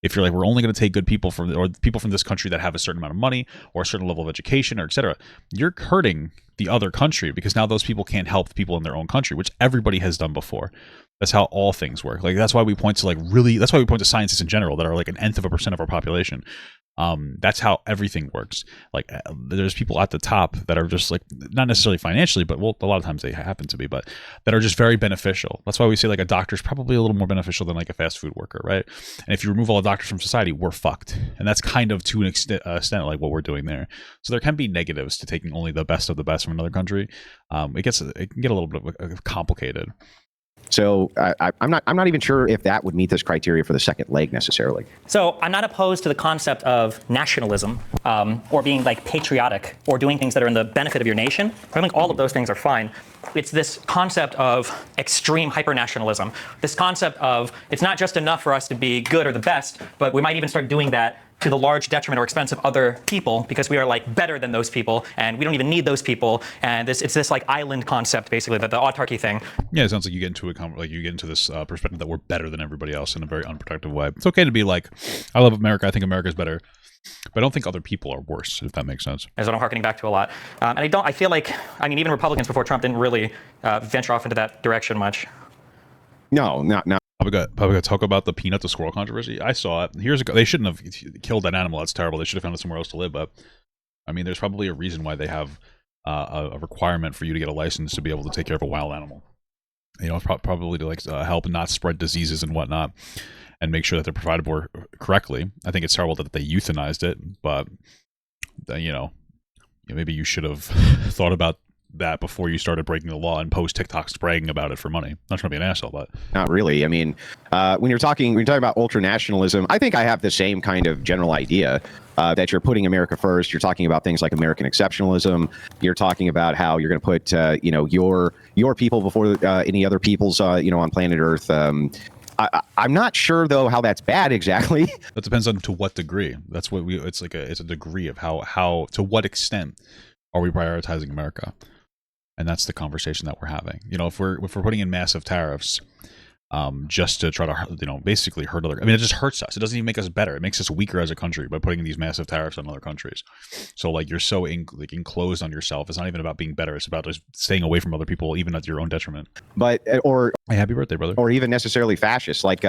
If you're like, we're only going to take good people or people from this country that have a certain amount of money or a certain level of education or et cetera, you're hurting the other country because now those people can't help the people in their own country, which everybody has done before. That's how all things work. Like that's why we point to that's why we point to scientists in general that are like 0.1% of our population. That's how everything works. Like there's people at the top that are just like not necessarily financially, but well, a lot of times they happen to be, but that are just very beneficial. That's why we say like a doctor is probably a little more beneficial than like a fast food worker, right? And if you remove all the doctors from society, we're fucked. And that's kind of to an extent like what we're doing there. So there can be negatives to taking only the best of the best from another country. It can get a little bit complicated. So I'm not even sure if that would meet this criteria for the second leg necessarily. So I'm not opposed to the concept of nationalism or being like patriotic or doing things that are in the benefit of your nation. I think all of those things are fine. It's this concept of extreme hyper-nationalism. This concept of it's not just enough for us to be good or the best, but we might even start doing that to the large detriment or expense of other people because we are like better than those people and we don't even need those people. And it's this like island concept, basically, the autarky thing. Yeah, it sounds like you get into this perspective that we're better than everybody else in a very unproductive way. It's okay to be like, I love America, I think America's better, but I don't think other people are worse, if that makes sense. That's what I'm harkening back to a lot. And I feel like, I mean, even Republicans before Trump didn't really venture off into that direction much. No. Probably got to talk about the peanut the squirrel controversy. I saw it. They shouldn't have killed that animal. That's terrible. They should have found it somewhere else to live. But I mean, there's probably a reason why they have a requirement for you to get a license to be able to take care of a wild animal. You know, probably to like help not spread diseases and whatnot, and make sure that they're provided for correctly. I think it's terrible that they euthanized it, but maybe you should have thought about that before you started breaking the law and post TikToks bragging about it for money. Not trying to be an asshole, but not really. I mean, when you're talking about ultra nationalism, I think I have the same kind of general idea that you're putting America first. You're talking about things like American exceptionalism. You're talking about how you're going to put your people before any other people's on planet Earth. I'm not sure though how that's bad exactly. That depends on to what degree. That's what it's a degree of how to what extent are we prioritizing America. And that's the conversation that we're having. You know, if we're putting in massive tariffs, just to try to basically hurt other. I mean, it just hurts us. It doesn't even make us better. It makes us weaker as a country by putting these massive tariffs on other countries. So like you're so enclosed on yourself. It's not even about being better. It's about just staying away from other people, even at your own detriment. But hey, happy birthday, brother. Or even necessarily fascist. Like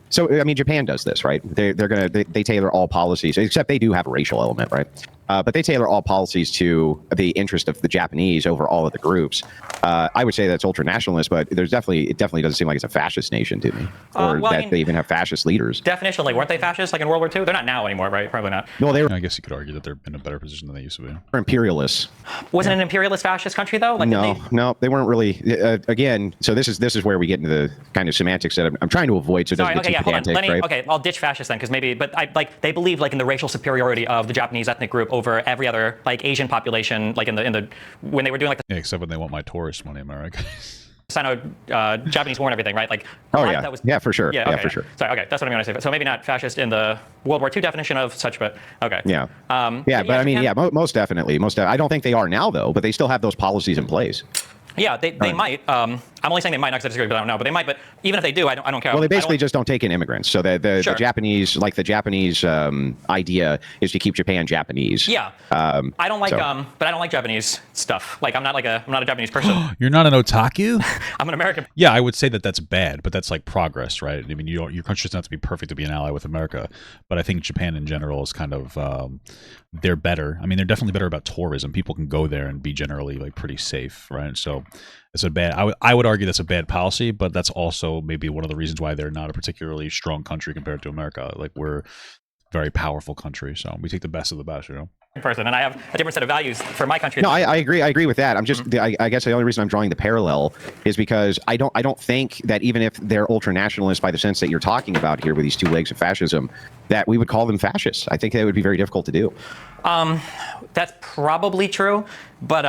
so I mean, Japan does this, right? They tailor all policies, except they do have a racial element, right? But they tailor all policies to the interest of the Japanese over all of the groups. I would say that's ultra nationalist, but it definitely doesn't seem like it's a fascist nation to me, or they even have fascist leaders. Definitionally, weren't they fascist like in World War II? They're not now anymore, right? Probably not. No, I guess you could argue that they're in a better position than they used to be. They're imperialists. Wasn't an imperialist fascist country though? Like, no, they weren't really. Again, so this is where we get into the kind of semantics that I'm trying to avoid. So it doesn't get too pedantic, right? Okay, I'll ditch fascist then, because maybe, but they believe like in the racial superiority of the Japanese ethnic group over every other like Asian population, like in the when they were doing like the except when they want my tourist money, America. Sino-Japanese war and everything, right? Like, that was, for sure. Yeah, for sure. Sorry, okay, that's what I'm going to say. So maybe not fascist in the World War II definition of such, but okay. Yeah. But I mean, most definitely. I don't think they are now, though, but they still have those policies in place. Yeah, they might. I'm only saying they might not because I disagree, but I don't know. But they might. But even if they do, I don't care. Well, they basically just don't take in immigrants. So the Japanese, like the Japanese idea is to keep Japan Japanese. Yeah. I don't like but I don't like Japanese stuff. Like I'm not a Japanese person. You're not an otaku? I'm an American. Yeah, I would say that that's bad, but that's like progress, right? I mean, your country doesn't have to be perfect to be an ally with America, but I think Japan in general is kind of they're better. I mean, they're definitely better about tourism. People can go there and be generally like pretty safe, right? So it's a bad. I would argue that's a bad policy, but that's also maybe one of the reasons why they're not a particularly strong country compared to America. Like we're a very powerful country, so we take the best of the best, you know. person, and I have a different set of values for my country. No, I agree. I agree with that. I'm just, I guess the only reason I'm drawing the parallel is because I don't think that even if they're ultra nationalists by the sense that you're talking about here with these two legs of fascism, that we would call them fascists. I think that would be very difficult to do. That's probably true, but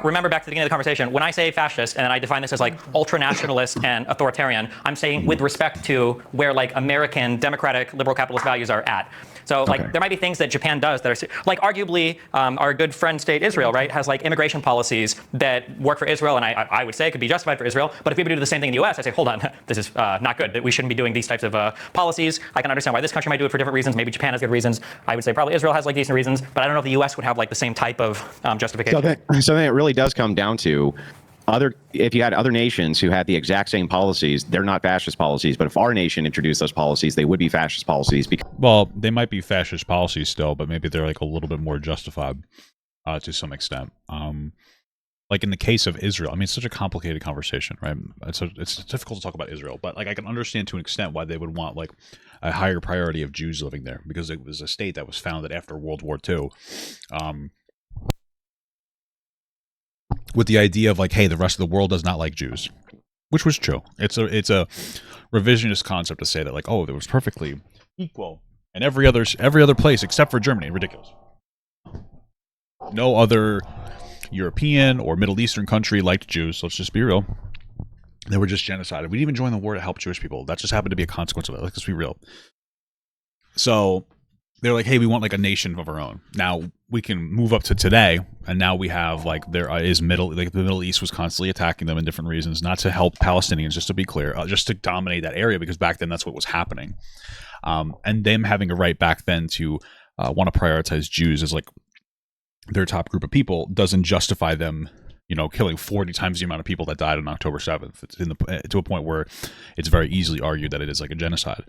remember back to the beginning of the conversation, when I say fascist and I define this as like ultra-nationalist and authoritarian, I'm saying with respect to where like American democratic liberal capitalist values are at. So like there might be things that Japan does that are like arguably our good friend state Israel, right, has like immigration policies that work for Israel, and I would say could be justified for Israel. But if we were to do the same thing in the U.S., I'd say, hold on, this is not good. That we shouldn't be doing these types of policies. I can understand why this country might do it for different reasons. Maybe Japan has good reasons. I would say probably Israel has like decent reasons, but I don't know if the U.S. would have like the same type of justification. So then it really does come down to if you had other nations who had the exact same policies, they're not fascist policies. But if our nation introduced those policies, they would be fascist policies. Well, they might be fascist policies still, but maybe they're like a little bit more justified to some extent. Like in the case of Israel, I mean, it's such a complicated conversation, right? It's difficult to talk about Israel, but like I can understand to an extent why they would want like a higher priority of Jews living there, because it was a state that was founded after World War II. With the idea of like, hey, the rest of the world does not like Jews, which was true. It's a revisionist concept to say that like, oh, it was perfectly equal in every other place except for Germany. Ridiculous. No other European or Middle Eastern country liked Jews. Let's just be real. They were just genocided. We didn't even join the war to help Jewish people. That just happened to be a consequence of it. Let's be real. So they're like, hey, we want like a nation of our own. Now we can move up to today, and now we have like the Middle East was constantly attacking them in different reasons, not to help Palestinians, just to be clear, just to dominate that area, because back then that's what was happening. And them having a right back then to want to prioritize Jews as like their top group of people doesn't justify them, you know, killing 40 times the amount of people that died on October 7th. It's to a point where it's very easily argued that it is like a genocide.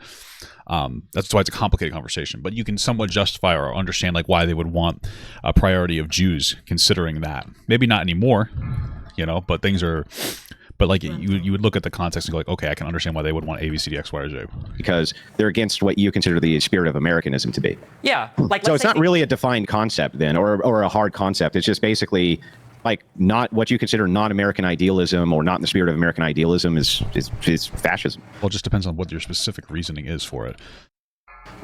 That's why it's a complicated conversation. But you can somewhat justify or understand like why they would want a priority of Jews, considering that. Maybe not anymore, you know, but things are. But like you would look at the context and go like, okay, I can understand why they would want A, B, C, D, X, Y, or Z. Because they're against what you consider the spirit of Americanism to be. Yeah. Like, so it's not really a defined concept then, or a hard concept. It's just basically like not what you consider non-American idealism or not in the spirit of American idealism is fascism. Well, it just depends on what your specific reasoning is for it.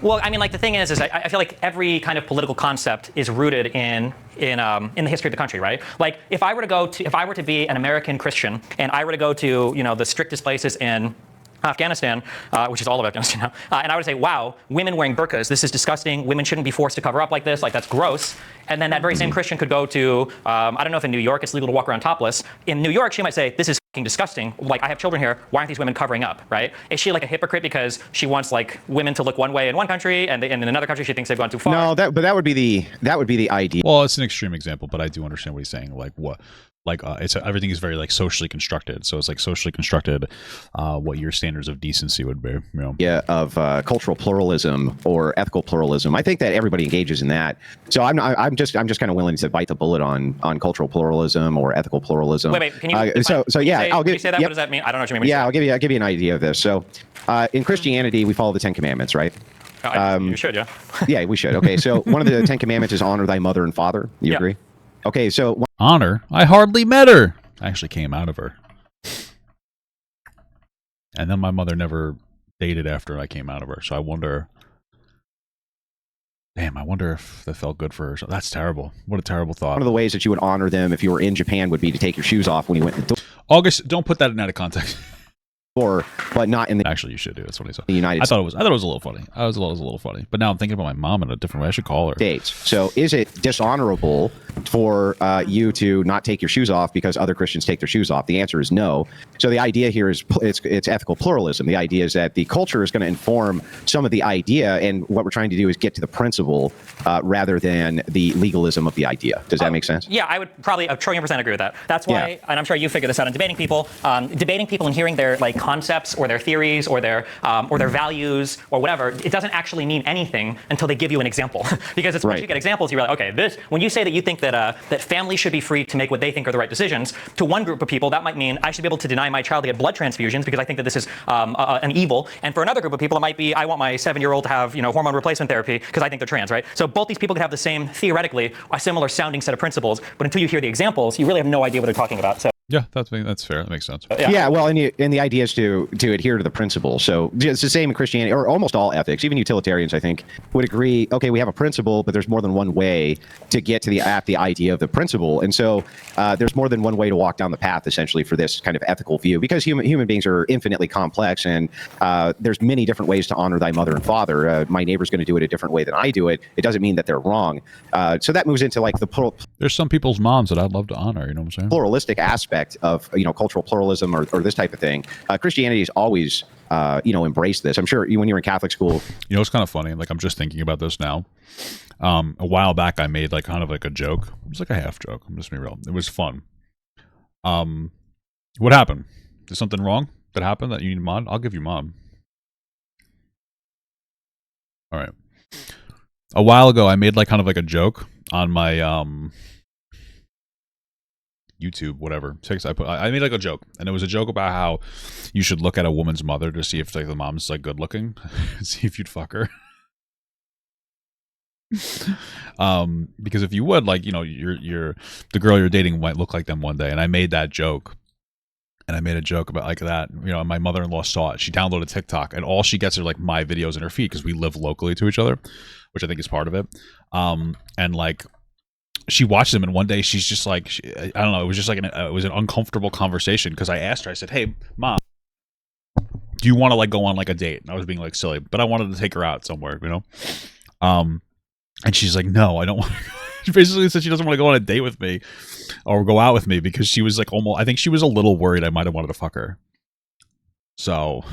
Well, I mean, like the thing is I feel like every kind of political concept is rooted in the history of the country, right? Like if I were to be an American Christian and I were to go to, you know, the strictest places in Afghanistan, which is all of Afghanistan now, and I would say, wow, women wearing burqas, this is disgusting. Women shouldn't be forced to cover up like this. Like, that's gross. And then that very same Christian could go to, I don't know if in New York it's legal to walk around topless. In New York, she might say, this is fucking disgusting. Like, I have children here. Why aren't these women covering up, right? Is she like a hypocrite because she wants like women to look one way in one country, and in another country she thinks they've gone too far? No, but that would be the idea. Well, it's an extreme example, but I do understand what he's saying. Like what? Like everything is very like socially constructed, so it's like socially constructed what your standards of decency would be. You know? Yeah, of cultural pluralism or ethical pluralism. I think that everybody engages in that. So I'm just kind of willing to bite the bullet on cultural pluralism or ethical pluralism. Wait, can you? I'll give you say that. Yep. What does that mean? I don't know what you mean. Yeah, I'll give you an idea of this. So in Christianity, we follow the Ten Commandments, right? You should, yeah. Yeah, we should. Okay, so one of the Ten Commandments is honor thy mother and father. You agree? Okay, so honor? I hardly met her. I actually came out of her. And then my mother never dated after I came out of her. So I wonder if that felt good for her. So that's terrible. What a terrible thought. One of the ways that you would honor them if you were in Japan would be to take your shoes off when you went to the door. August, don't put that in out of context. But not in the. Actually, you should do. That's what he said. The United States. I thought it was a little funny. I was a little funny. But now I'm thinking about my mom in a different way. I should call her. States. So is it dishonorable for you to not take your shoes off because other Christians take their shoes off? The answer is no. So the idea here is it's ethical pluralism. The idea is that the culture is going to inform some of the idea, and what we're trying to do is get to the principle rather than the legalism of the idea. Does that make sense? Yeah, I would probably 1,000,000% agree with that. That's why, and I'm sure you figured this out in debating people and hearing their like concepts or their theories or their values or whatever, it doesn't actually mean anything until they give you an example. Because it's once you get examples, you're like, okay, this, when you say that you think that families should be free to make what they think are the right decisions, to one group of people, that might mean I should be able to deny my child to get blood transfusions because I think that this is an evil. And for another group of people, it might be I want my 7-year-old to have hormone replacement therapy because I think they're trans, right? So both these people could have the same, theoretically, a similar sounding set of principles, but until you hear the examples, you really have no idea what they're talking about. So. Yeah, that's fair. That makes sense. Yeah, well, and the idea is to adhere to the principle. So it's the same in Christianity, or almost all ethics. Even utilitarians, I think, would agree. Okay, we have a principle, but there's more than one way to get to the idea of the principle, and so there's more than one way to walk down the path, essentially, for this kind of ethical view. Because human beings are infinitely complex, and there's many different ways to honor thy mother and father. My neighbor's going to do it a different way than I do it. It doesn't mean that they're wrong. So that moves into like the there's some people's moms that I'd love to honor. You know what I'm saying? Pluralistic aspect of cultural pluralism or this type of thing. Christianity has always embraced this. I'm sure when you were in Catholic school. It's kind of funny. Like, I'm just thinking about this now. A while back, I made like kind of like a joke. It was like a half joke. I'm just being real. It was fun. What happened? Did something wrong that happened that you need mod? I'll give you mod. All right. A while ago, I made like kind of like a joke on my YouTube, whatever. I made like a joke, and it was a joke about how you should look at a woman's mother to see if like the mom's like good looking, see if you'd fuck her. Because if you would, like, you're the girl you're dating might look like them one day. And I made that joke, and I made a joke about like that. And my mother-in-law saw it. She downloaded TikTok, and all she gets are like my videos in her feed because we live locally to each other, which I think is part of it. And like, she watched them, and one day she's just like, I don't know, it was just like it was an uncomfortable conversation because I asked her, I said, "Hey, Mom, do you want to like go on like a date?" And I was being like silly, but I wanted to take her out somewhere, and she's like, "No, I don't want to." She basically said she doesn't want to go on a date with me or go out with me because she was like I think she was a little worried I might have wanted to fuck her. So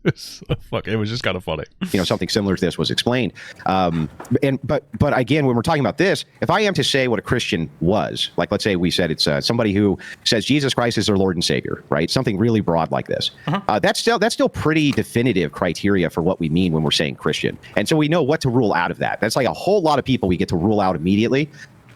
it was just kind of funny. Something similar to this was explained. But again, when we're talking about this, if I am to say what a Christian was, like let's say we said it's somebody who says Jesus Christ is their Lord and Savior, right? Something really broad like this. That's still pretty definitive criteria for what we mean when we're saying Christian. And so we know what to rule out of that. That's like a whole lot of people we get to rule out immediately.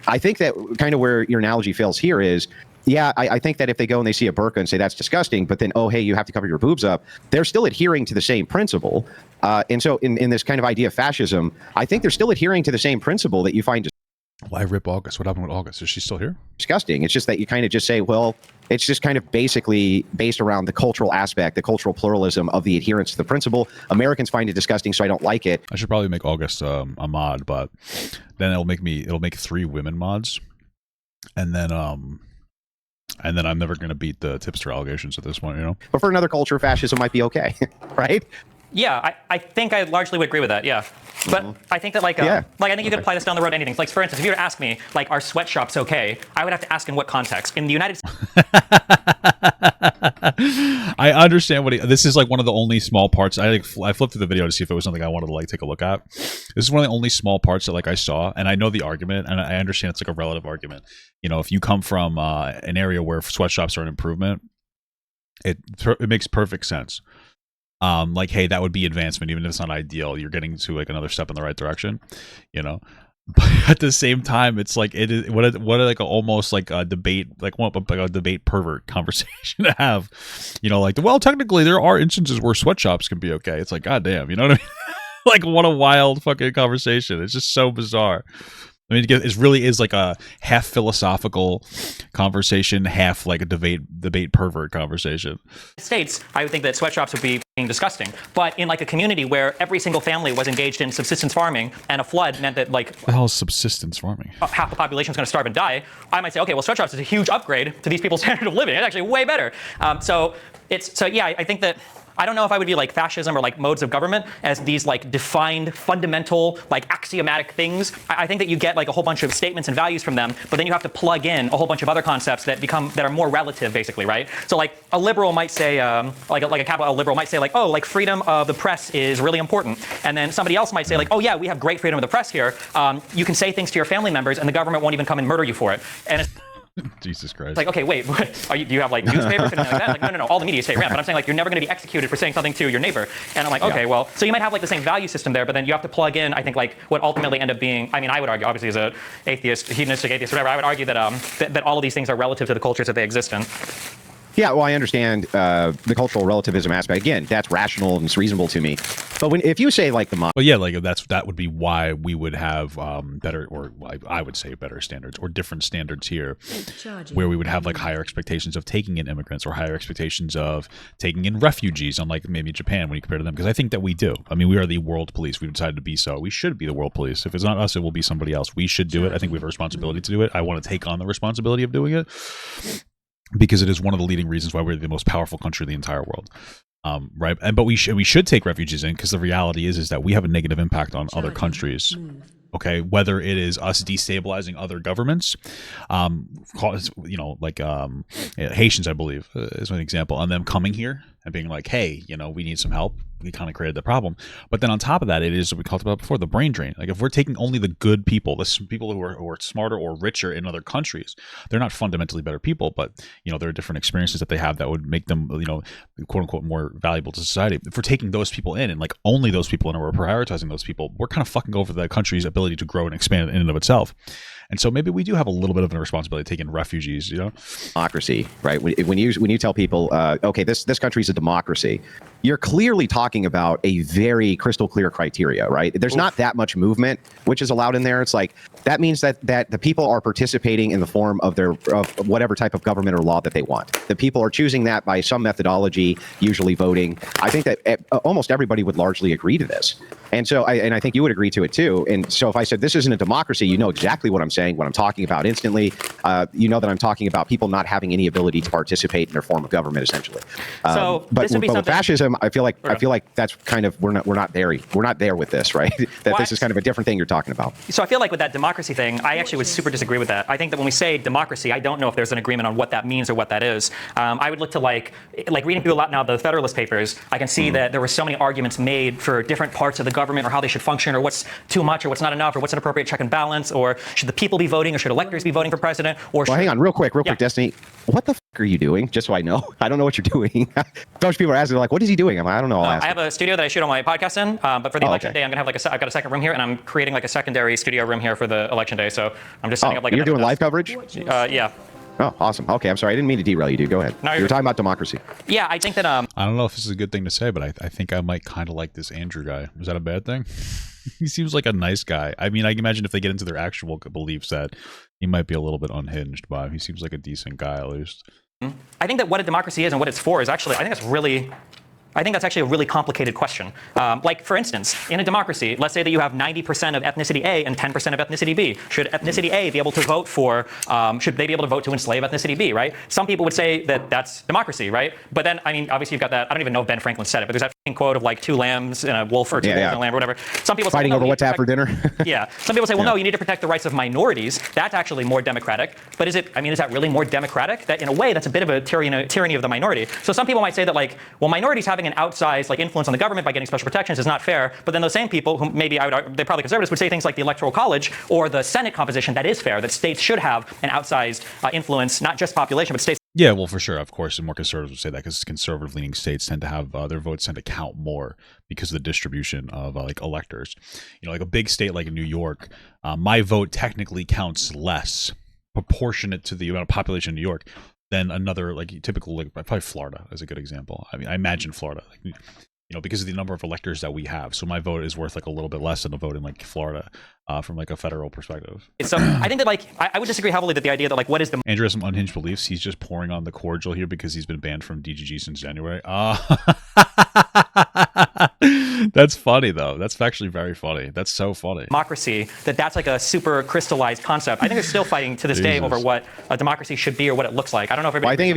I think that kind of where your analogy fails here is, yeah, I think that if they go and they see a burqa and say that's disgusting, but then, oh, hey, you have to cover your boobs up, they're still adhering to the same principle. And so in this kind of idea of fascism, I think they're still adhering to the same principle that you find. Why rip August? What happened with August? Is she still here? Disgusting. It's just that you kind of just say, well, it's just kind of basically based around the cultural aspect, the cultural pluralism of the adherence to the principle. Americans find it disgusting, so I don't like it. I should probably make August a mod, but then it'll make 3 women mods. And then I'm never going to beat the tipster allegations at this point, But for another culture, fascism might be okay, right? Yeah, I think I largely would agree with that, yeah. But I think that I think you could apply this down the road to anything. Like, for instance, if you were to ask me, like, are sweatshops okay? I would have to ask in what context. In the United States... I understand this is like one of the only small parts. I flipped through the video to see if it was something I wanted to like take a look at. This is one of the only small parts that like I saw, and I know the argument, and I understand it's like a relative argument. If you come from an area where sweatshops are an improvement, it makes perfect sense. Like, hey, that would be advancement, even if it's not ideal. You're getting to like another step in the right direction, But at the same time, it's like it is like almost like a debate, like a debate pervert conversation to have, like, well, technically there are instances where sweatshops can be okay. It's like, goddamn, you know what I mean? Like, what a wild fucking conversation. It's just so bizarre. I mean, it really is like a half philosophical conversation, half like a debate pervert conversation. States, I would think that sweatshops would be disgusting. But in like a community where every single family was engaged in subsistence farming and a flood meant that like... What the hell is subsistence farming? Half the population is going to starve and die. I might say, okay, well, sweatshops is a huge upgrade to these people's standard of living. It's actually way better. So yeah, I think that... I don't know if I would be like fascism or like modes of government as these like defined, fundamental, like axiomatic things. I think that you get like a whole bunch of statements and values from them, but then you have to plug in a whole bunch of other concepts that are more relative, basically, right? So like a liberal might say, like a capital L liberal might say like, oh, like freedom of the press is really important. And then somebody else might say like, oh yeah, we have great freedom of the press here. You can say things to your family members and the government won't even come and murder you for it. And it's Jesus Christ. It's like, okay, wait, what, do you have like newspapers and like that? Like, no, all the media stay around. But I'm saying like you're never going to be executed for saying something to your neighbor. And I'm like, okay, well, so you might have like the same value system there, but then you have to plug in, I think, like what ultimately end up being, I mean, I would argue, obviously as a atheist, hedonistic atheist, whatever, I would argue that that all of these things are relative to the cultures that they exist in. Yeah, well, I understand the cultural relativism aspect. Again, that's rational and it's reasonable to me. But if you say like well, yeah, like that would be why we would have better, or I would say better standards or different standards here, where we would have like higher expectations of taking in immigrants or higher expectations of taking in refugees, unlike maybe Japan when you compare to them. Because I think that we do. I mean, we are the world police. We've decided to be so. We should be the world police. If it's not us, it will be somebody else. We should do it. I think we have a responsibility to do it. I want to take on the responsibility of doing it, because it is one of the leading reasons why we're the most powerful country in the entire world, right? But we should take refugees in, because the reality is that we have a negative impact on other countries. Okay, whether it is us destabilizing other governments, like Haitians, I believe, is an example, and them coming here and being like, hey, we need some help. We kind of created the problem. But then on top of that, it is what we talked about before, the brain drain. Like if we're taking only the good people, the people who are smarter or richer in other countries, they're not fundamentally better people, but there are different experiences that they have that would make them, quote unquote, more valuable to society. If we're taking those people in and like only those people and we're prioritizing those people, we're kind of fucking over the country's ability to grow and expand in and of itself. And so maybe we do have a little bit of a responsibility taking refugees, Democracy, right? When you tell people, okay, this country is a democracy, you're clearly talking about a very crystal clear criteria, right? There's not that much movement which is allowed in there. It's like that means that the people are participating in the form of of whatever type of government or law that they want. The people are choosing that by some methodology, usually voting. I think that almost everybody would largely agree to this. And so I think you would agree to it too. And so if I said this isn't a democracy, you know exactly what I'm saying, what I'm talking about instantly. You know that I'm talking about people not having any ability to participate in their form of government, essentially. But with fascism, I feel like that's kind of we're not there with this, right? This is kind of a different thing you're talking about. So I feel like with that democracy thing, I actually would super disagree with that. I think that when we say democracy, I don't know if there's an agreement on what that means or what that is. I would look to like reading through a lot now the Federalist Papers. I can see that there were so many arguments made for different parts of the government or how they should function or what's too much or what's not enough or what's an appropriate check and balance or should the people be voting or should electors be voting for president or hang on real quick, Destiny. What the are you doing? Just so I know. I don't know what you're doing. A bunch of people are asking, like, what is he doing? I'm like, I don't know. I have a studio that I shoot all my podcasts in, but for the election day, I'm going to have I've got a second room here, and I'm creating like a secondary studio room here for the election day. So I'm just setting up like you're doing live coverage? Yeah. Oh, awesome. Okay, I'm sorry. I didn't mean to derail you, dude. Go ahead. No, you were talking about democracy. Yeah, I think that... I don't know if this is a good thing to say, but I think I might kind of like this Andrew guy. Is that a bad thing? He seems like a nice guy. I mean, I can imagine if they get into their actual beliefs that he might be a little bit unhinged, but he seems like a decent guy at least. I think that what a democracy is and what it's for is actually, I think that's actually a really complicated question. Like, for instance, in a democracy, let's say that you have 90% of ethnicity A and 10% of ethnicity B. Should ethnicity A be able to vote for, should they be able to vote to enslave ethnicity B, right? Some people would say that that's democracy, right? But then, I mean, obviously you've got that, I don't even know if Ben Franklin said it, but there's that quote of like 2 lambs and a wolf or 2 wolves and a lamb or whatever. Some people fighting say, over what to have for dinner. Yeah. Some people say, well, no, you need to protect the rights of minorities. That's actually more democratic. But is that really more democratic? That in a way, that's a bit of a tyranny of the minority. So some people might say that like, well, minorities having an outsized like influence on the government by getting special protections is not fair. But then those same people who maybe they're probably conservatives would say things like the Electoral College or the Senate composition that is fair, that states should have an outsized influence, not just population, but states. Yeah, well, for sure, of course, and more conservatives would say that because conservative-leaning states tend to have their votes tend to count more because of the distribution of like electors. Like a big state like New York, my vote technically counts less proportionate to the amount of population in New York than another like typical like probably Florida is a good example. I mean, I imagine Florida, like, because of the number of electors that we have. So my vote is worth like a little bit less than a vote in like Florida from like a federal perspective. So I think that like, I would disagree heavily that the idea that like, what is the... Andrew has some unhinged beliefs. He's just pouring on the cordial here because he's been banned from DGG since January. That's funny though. That's actually very funny. That's so funny. Democracy, that's like a super crystallized concept. I think they're still fighting to this day over what a democracy should be or what it looks like. I don't know if everybody... Well, I think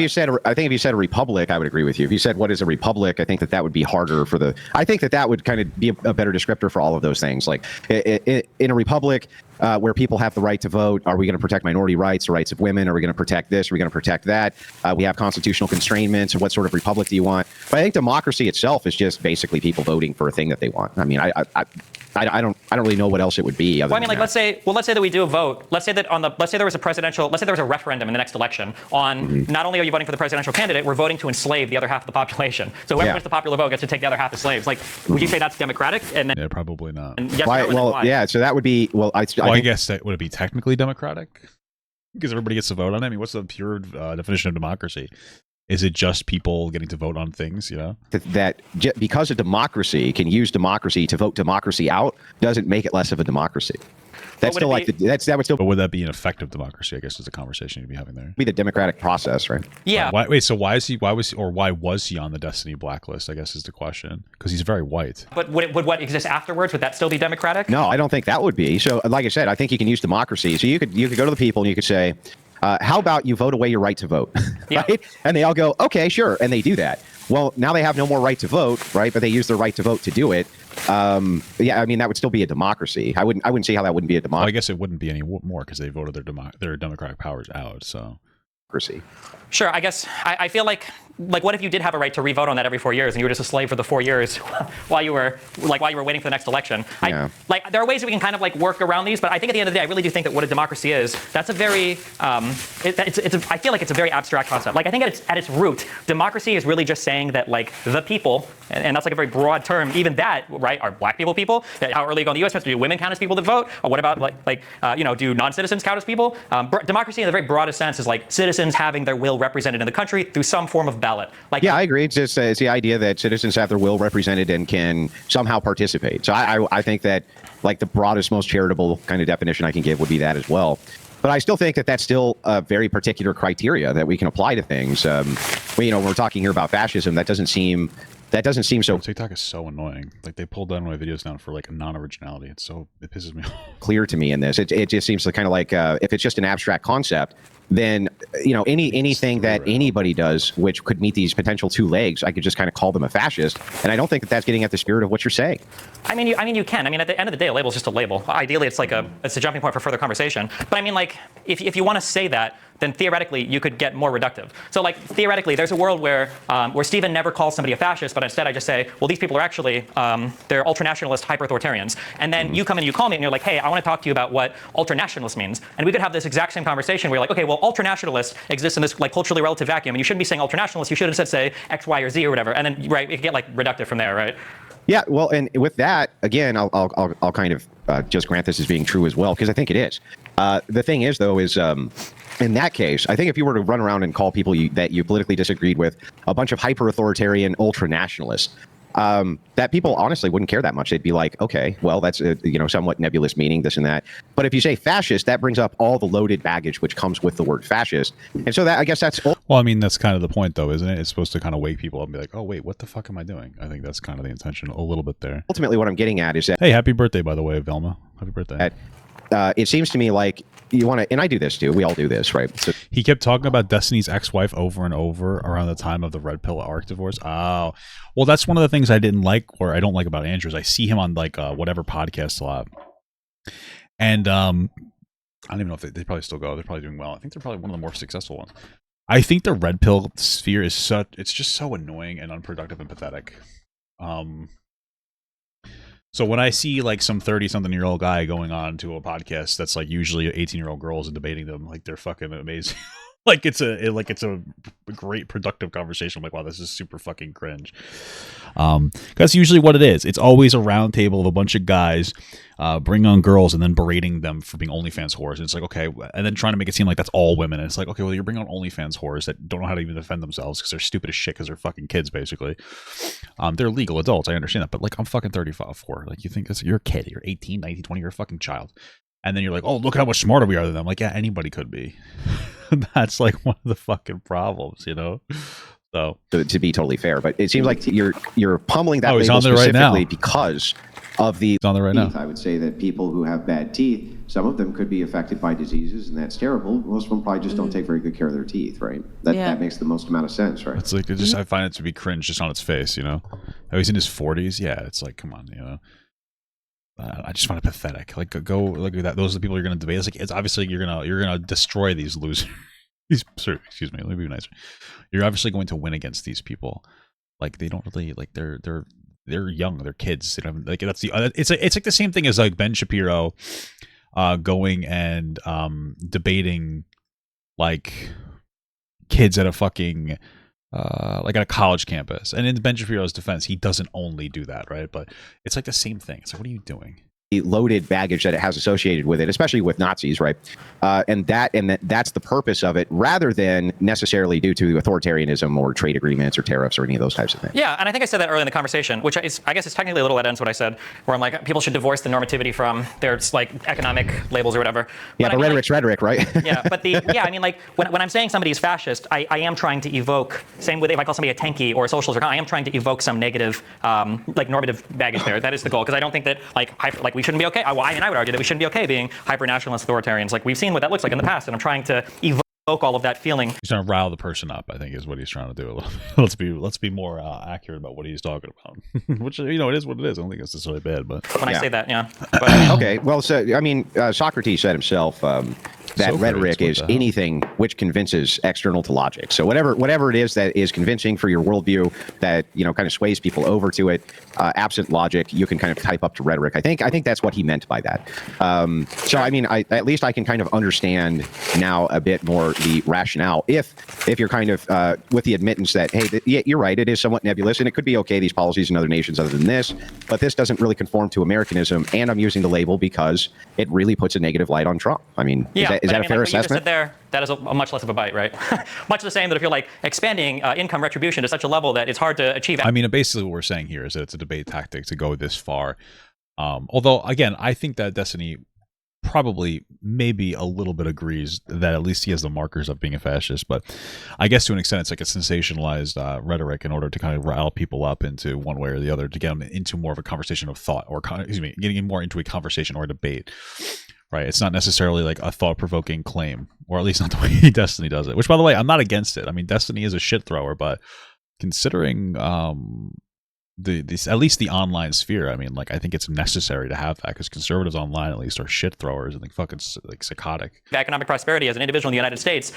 if you said a republic, I would agree with you. If you said what is a republic, I think that would be harder for the... I think that would kind of be a better descriptor for all of those things. Like in a republic, where people have the right to vote, are we going to protect minority rights, the rights of women? Are we going to protect this? Are we going to protect that? We have constitutional constraints. What sort of republic do you want? But I think democracy itself is just basically people voting for a thing that they want. I mean, I I don't really know what else it would be. Well, I mean, like, let's say that we do a vote. Let's say there was a referendum in the next election on not only are you voting for the presidential candidate, we're voting to enslave the other half of the population. So whoever wins the popular vote gets to take the other half as slaves. Like, would you say that's democratic? And then, yeah, probably not. Yes, why? Yeah, so that would be, I guess that would it be technically democratic? Because everybody gets to vote on it. I mean, what's the pure definition of democracy? Is it just people getting to vote on things, you know? Because a democracy can use democracy to vote democracy out doesn't make it less of a democracy. That's still like that would still. But would that be an effective democracy? I guess is the conversation you'd be having there. Be the democratic process, right? Yeah. So why was he on the Destiny blacklist? I guess is the question, because he's very white. But would what exists afterwards, would that still be democratic? No, I don't think that would be. So, like I said, I think you can use democracy. So you could go to the people and you could say, how about you vote away your right to vote? Right? And they all go, okay, sure. And they do that. Well, now they have no more right to vote, right? But they use their right to vote to do it. Yeah, I mean, that would still be a democracy. I wouldn't see how that wouldn't be a democracy. Well, I guess it wouldn't be any more because they voted their democratic powers out. So. Sure, I guess I feel like what if you did have a right to re-vote on that every 4 years and you were just a slave for the 4 years while you were waiting for the next election? Yeah. There are ways that we can kind of work around these, but I think at the end of the day, I really do think that what a democracy is, that's a very I feel like it's a very abstract concept. I think at its root, democracy is really just saying that the people, and that's a very broad term. Even that, right? Are black people people? How early you go in the U.S. Do women count as people that vote? Or what about do non-citizens count as people? Democracy in the very broadest sense is citizens having their will represented in the country through some form of ballot. Yeah, I agree. It's the idea that citizens have their will represented and can somehow participate. So I think that the broadest, most charitable kind of definition I can give would be that as well. But I still think that that's still a very particular criteria that we can apply to things. When we're talking here about fascism, that doesn't seem so. TikTok is so annoying. They pulled down my videos down for a non-originality. It pisses me off. Clear to me in this. It just seems kind of if it's just an abstract concept, then anything that anybody does which could meet these potential two legs, I could just kind of call them a fascist. And I don't think that that's getting at the spirit of what you're saying. I mean, you can. I mean, at the end of the day, a label is just a label. Ideally, it's a jumping point for further conversation. But I mean, if you want to say that, then theoretically you could get more reductive. So theoretically, there's a world where Stephen never calls somebody a fascist, but instead I just say, well, these people are actually they're ultranationalist, hyper-authoritarians. And then you come in and you call me and you're like, hey, I want to talk to you about what ultranationalist means. And we could have this exact same conversation where you're like, okay, well, ultranationalists exist in this culturally relative vacuum, and you shouldn't be saying ultranationalists. You should have said, say, X, Y, or Z or whatever. And then it could get reductive from there, right? Yeah, well, and with that, again, I'll kind of just grant this as being true as well, because I think it is. The thing is, though, is in that case, I think if you were to run around and call people that you politically disagreed with a bunch of hyper-authoritarian ultra-nationalists, that people honestly wouldn't care that much. They'd be like, okay, well, that's a somewhat nebulous meaning, this and that. But if you say fascist, that brings up all the loaded baggage which comes with the word fascist. And so that, I guess that's... Well, I mean, that's kind of the point, though, isn't it? It's supposed to kind of wake people up and be like, oh, wait, what the fuck am I doing? I think that's kind of the intention a little bit there. Ultimately, what I'm getting at is that... Hey, happy birthday, by the way, Velma. Happy birthday. It seems to me like you want to, and I do this too. We all do this, right? So he kept talking about Destiny's ex-wife over and over around the time of the Red Pill ARC divorce. Oh, well, that's one of the things I didn't like, or I don't like about Andrew. Is I see him on whatever podcast a lot, and I don't even know if they probably still go. They're probably doing well. I think they're probably one of the more successful ones. I think the Red Pill sphere is it's just so annoying and unproductive and pathetic. So when I see some 30-something-year-old guy going on to a podcast that's usually 18-year-old girls and debating them, they're fucking amazing. It's a great productive conversation. I'm like, wow, this is super fucking cringe. That's usually what it is. It's always a round table of a bunch of guys bring on girls and then berating them for being OnlyFans whores. And it's like, okay, and then trying to make it seem like that's all women. And it's like, okay, well, you're bringing on OnlyFans whores that don't know how to even defend themselves because they're stupid as shit because they're fucking kids, basically. They're legal adults. I understand that. But I'm fucking 34. You think you're a kid. You're 18, 19, 20. You're a fucking child. And then you're like, oh, look how much smarter we are than them. Yeah, anybody could be. That's one of the fucking problems, So to be totally fair, but it seems like you're pummeling that label on there specifically right now. Because of the it's on there right teeth. now. I would say that people who have bad teeth, some of them could be affected by diseases, and that's terrible. Most of them probably just don't take very good care of their teeth, right? That makes the most amount of sense, right? It's I find it to be cringe just on its face, Oh, he's in his 40s. Yeah, it's come on, I just find it pathetic. Go look at that. Those are the people you're going to debate. It's obviously you're gonna destroy these losers. Excuse me. Let me be nicer. You're obviously going to win against these people. They don't really they're they're young, they're kids. They don't have, like that's the it's like the same thing as like Ben Shapiro going and debating like kids at a fucking like at a college campus. And in Ben Shapiro's defense, he doesn't only do that, right? But it's like the same thing. It's like, what are you doing? The loaded baggage that it has associated with it, especially with Nazis, right? And that's the purpose of it, rather than necessarily due to authoritarianism or trade agreements or tariffs or any of those types of things. Yeah, and I think I said that earlier in the conversation, which is, I guess it's technically a little at ends what I said, where I'm like, people should divorce the normativity from their like economic labels or whatever. Yeah, but rhetoric's rhetoric, right? Yeah, but I mean, like when I'm saying somebody is fascist, I am trying to evoke, same with if I call somebody a tanky or a socialist, I am trying to evoke some negative, like normative baggage there. That is the goal, because I don't think that like we shouldn't be okay. I mean, I would argue that we shouldn't be okay being hyper-nationalist authoritarians. Like we've seen what that looks like in the past, and I'm trying to evoke all of that feeling. He's trying to rile the person up, I think, is what he's trying to do a little bit. Let's be more accurate about what he's talking about. Which, you know, it is what it is. I don't think it's necessarily bad, but when I say that, yeah. But, okay, well, so I mean, Socrates said himself that rhetoric is anything which convinces external to logic. So whatever it is that is convincing for your worldview, that kind of sways people over to it, absent logic, you can kind of type up to rhetoric. I think that's what he meant by that. So I mean, at least I can kind of understand now a bit more the rationale if you're kind of with the admittance that, hey, you're right, it is somewhat nebulous, and it could be okay, these policies in other nations other than this, but this doesn't really conform to Americanism, and I'm using the label because it really puts a negative light on Trump. I mean, yeah, is that a fair assessment? There, that is a much less of a bite, right? Much the same that if you're like expanding income retribution to such a level that it's hard to achieve. I mean, basically what we're saying here is that it's a debate tactic to go this far. Although, again, I think that Destiny probably maybe a little bit agrees that at least he has the markers of being a fascist, but I guess to an extent it's like a sensationalized rhetoric in order to kind of rile people up into one way or the other, to get them into more of a conversation of thought, or getting more into a conversation or a debate. Right, it's not necessarily like a thought-provoking claim, or at least not the way Destiny does it. Which, by the way, I'm not against it. I mean, Destiny is a shit thrower, but considering at least the online sphere, I mean, like, I think it's necessary to have that, because conservatives online at least are shit throwers and fucking like psychotic. Economic prosperity as an individual in the United States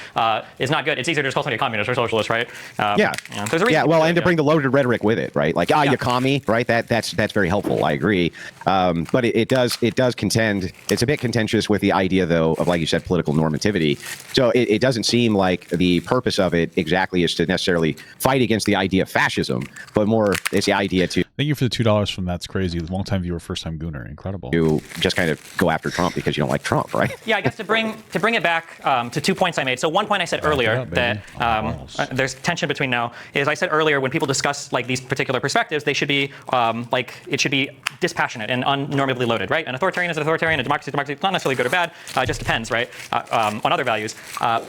is not good. It's easier to just call somebody a communist or socialist, right? Yeah. There's a reason. Yeah. Well, and to bring the loaded rhetoric with it, right? Like, you commie, right? That's very helpful. I agree. But it does contend. It's a bit contentious with the idea, though, of, like you said, political normativity. So it doesn't seem like the purpose of it exactly is to necessarily fight against the idea of fascism, but more it's the idea to. Thank you for the $2 from That's Crazy. Long time viewer, first time gooner. Incredible. To just kind of go after Trump because you don't like Trump, right? Yeah, I guess to bring it back to 2 points I made. So one point I said earlier that there's tension between now is I said earlier when people discuss like these particular perspectives, they should be it should be dispassionate and unnormatively loaded, right? An authoritarian is an authoritarian, a democracy is a democracy. It's not necessarily good or bad. It just depends, right? On other values.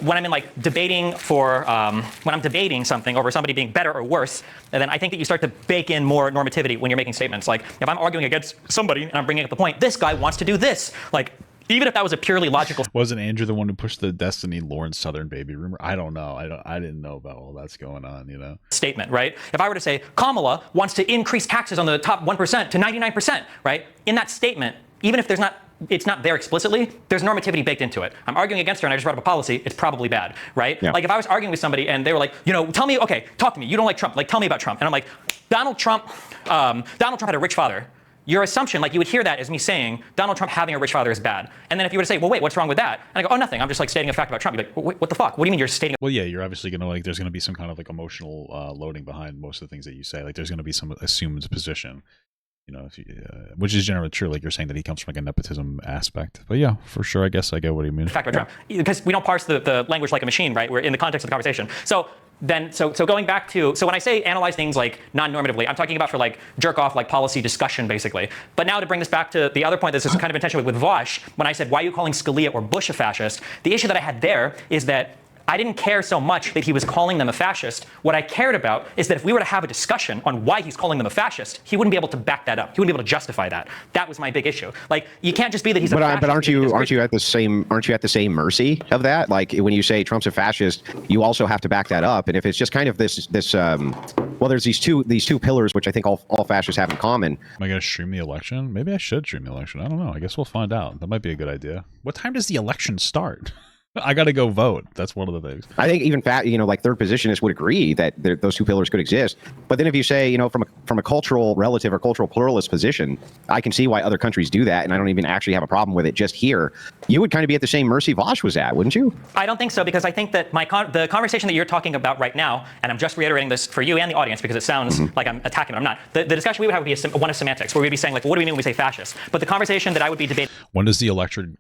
When I'm in like debating when I'm debating something over somebody being better or worse, then I think that you start to bake in more normativity when you're making statements. Like if I'm arguing against somebody and I'm bringing up the point, this guy wants to do this. Like even if that was a purely logical. Wasn't Andrew the one who pushed the Destiny Lawrence Southern baby rumor? I don't know. I didn't know about all that's going on, Statement, right? If I were to say Kamala wants to increase taxes on the top 1% to 99%, right? In that statement, even if it's not there explicitly, there's normativity baked into it. I'm arguing against her and I just brought up a policy, it's probably bad, right? Yeah. Like if I was arguing with somebody and they were like, tell me, okay, talk to me. You don't like Trump. Like tell me about Trump. And I'm like, Donald Trump had a rich father. Your assumption, like you would hear that as me saying, Donald Trump having a rich father is bad. And then if you were to say, well, wait, what's wrong with that? And I go, oh, nothing. I'm just like stating a fact about Trump. You're like, what the fuck? What do you mean you're stating? Well, yeah, you're obviously going to there's going to be some kind of like emotional loading behind most of the things that you say. Like there's going to be some assumed position. Which is generally true. Like you're saying that he comes from like a nepotism aspect. But yeah, for sure, I guess I get what you mean. Fact about Trump, because we don't parse the language like a machine, right? We're in the context of the conversation. So going back to, so when I say analyze things like non-normatively, I'm talking about for like jerk off, like policy discussion, basically. But now to bring this back to the other point, this is kind of in tension with Vosh, when I said, why are you calling Scalia or Bush a fascist? The issue that I had there is that I didn't care so much that he was calling them a fascist. What I cared about is that if we were to have a discussion on why he's calling them a fascist, he wouldn't be able to back that up. He wouldn't be able to justify that. That was my big issue. Like you can't just be that he's a fascist. But aren't you at the same mercy of that? Like when you say Trump's a fascist, you also have to back that up. And if it's just kind of this well, there's these two pillars which I think all fascists have in common. Am I going to stream the election? Maybe I should stream the election. I don't know. I guess we'll find out. That might be a good idea. What time does the election start? I got to go vote. That's one of the things. I think even like third positionists would agree that those two pillars could exist. But then if you say, from a cultural relative or cultural pluralist position, I can see why other countries do that, and I don't even actually have a problem with it just here. You would kind of be at the same mercy Vosh was at, wouldn't you? I don't think so, because I think that the conversation that you're talking about right now, and I'm just reiterating this for you and the audience because it sounds like I'm attacking, but I'm not. The discussion we would have would be one of semantics, where we'd be saying, like, well, what do we mean when we say fascist? But the conversation that I would be debating. When does the election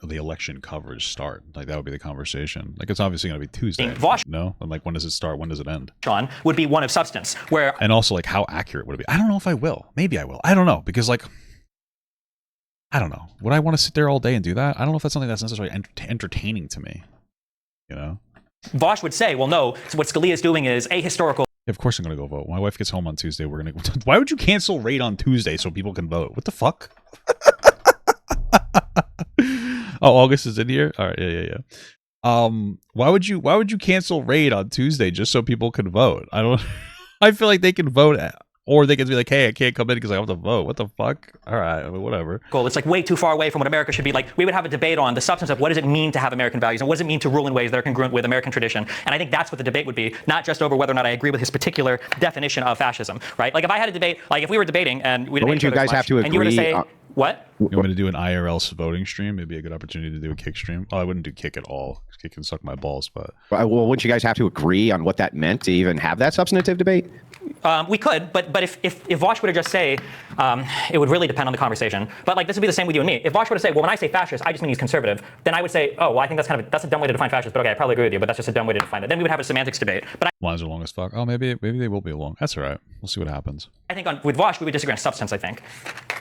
coverage start? Like, that would be the conversation. Like, it's obviously going to be Tuesday. No? And like, when does it start? When does it end? Sean, would be one of substance, where. And also, like, how accurate would it be? I don't know if I will. Maybe I will. I don't know, because like, I don't know. Would I want to sit there all day and do that? I don't know if that's something that's necessarily entertaining to me. Vosh would say, well, no, so what Scalia is doing is ahistorical. Yeah, of course I'm going to go vote. When my wife gets home on Tuesday, we're going to... Why would you cancel raid on Tuesday so people can vote? What the fuck? Oh, August is in here? All right, yeah. Why would you cancel raid on Tuesday just so people can vote? I feel like they can vote, or they can be like, hey, I can't come in because I have to vote. What the fuck? All right, I mean, whatever. Cool. It's like way too far away from what America should be. Like, we would have a debate on the substance of what does it mean to have American values and what does it mean to rule in ways that are congruent with American tradition. And I think that's what the debate would be, not just over whether or not I agree with his particular definition of fascism, right? Like, if I had a debate, like if we were debating and we wouldn't you guys have to agree? And you were to say, what? You want me to do an IRL voting stream? It'd be a good opportunity to do a kick stream. Oh, I wouldn't do kick at all. Kick can suck my balls, but... Well, wouldn't you guys have to agree on what that meant to even have that substantive debate? We could, but if Vosh were to just say, it would really depend on the conversation. But like, this would be the same with you and me. If Vosh were to say, well, when I say fascist, I just mean he's conservative, then I would say, oh, well, I think that's a dumb way to define fascist, but okay, I probably agree with you, but that's just a dumb way to define it. Then we would have a semantics debate. But lines are long as fuck. Oh, maybe they will be long. That's all right. We'll see what happens. I think with Vosh, we would disagree on substance, I think.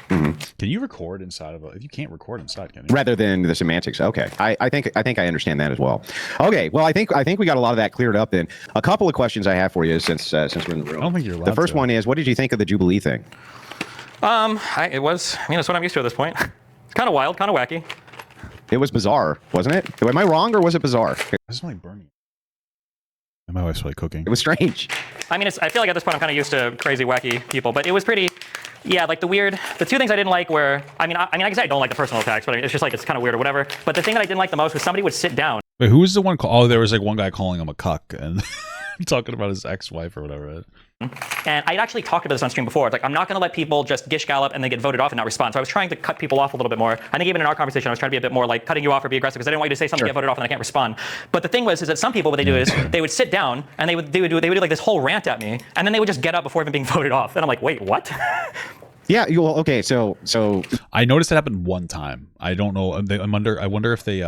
Can you record inside of if you can't record inside, can you? Rather than the semantics. Okay. I think I understand that as well. Okay. Well, I think we got a lot of that cleared up then. A couple of questions I have for you since we're in the room. I don't think you're allowed The first one is, what did you think of the Jubilee thing? It's what I'm used to at this point. It's kind of wild, kind of wacky. It was bizarre, wasn't it? Am I wrong, or was it bizarre? It's like burning. And my wife's probably cooking. It was strange. I mean, I feel like at this point I'm kind of used to crazy, wacky people, but it was pretty. Yeah, like the two things I didn't like were, I guess I don't like the personal attacks, but it's just like, it's kind of weird or whatever. But the thing that I didn't like the most was somebody would sit down. Wait, who was the one? Oh, there was like one guy calling him a cuck and talking about his ex-wife or whatever. Right? And I'd actually talked about this on stream before. It's like, I'm not going to let people just gish gallop and then get voted off and not respond. So I was trying to cut people off a little bit more. I think even in our conversation, I was trying to be a bit more like cutting you off or be aggressive because I didn't want you to say something, get voted off, and I can't respond. But the thing is that some people, what they do is they would sit down and they would do like this whole rant at me, and then they would just get up before even being voted off. And I'm like, wait, what? Yeah. Okay. So I noticed it happened one time. I don't know. I wonder if they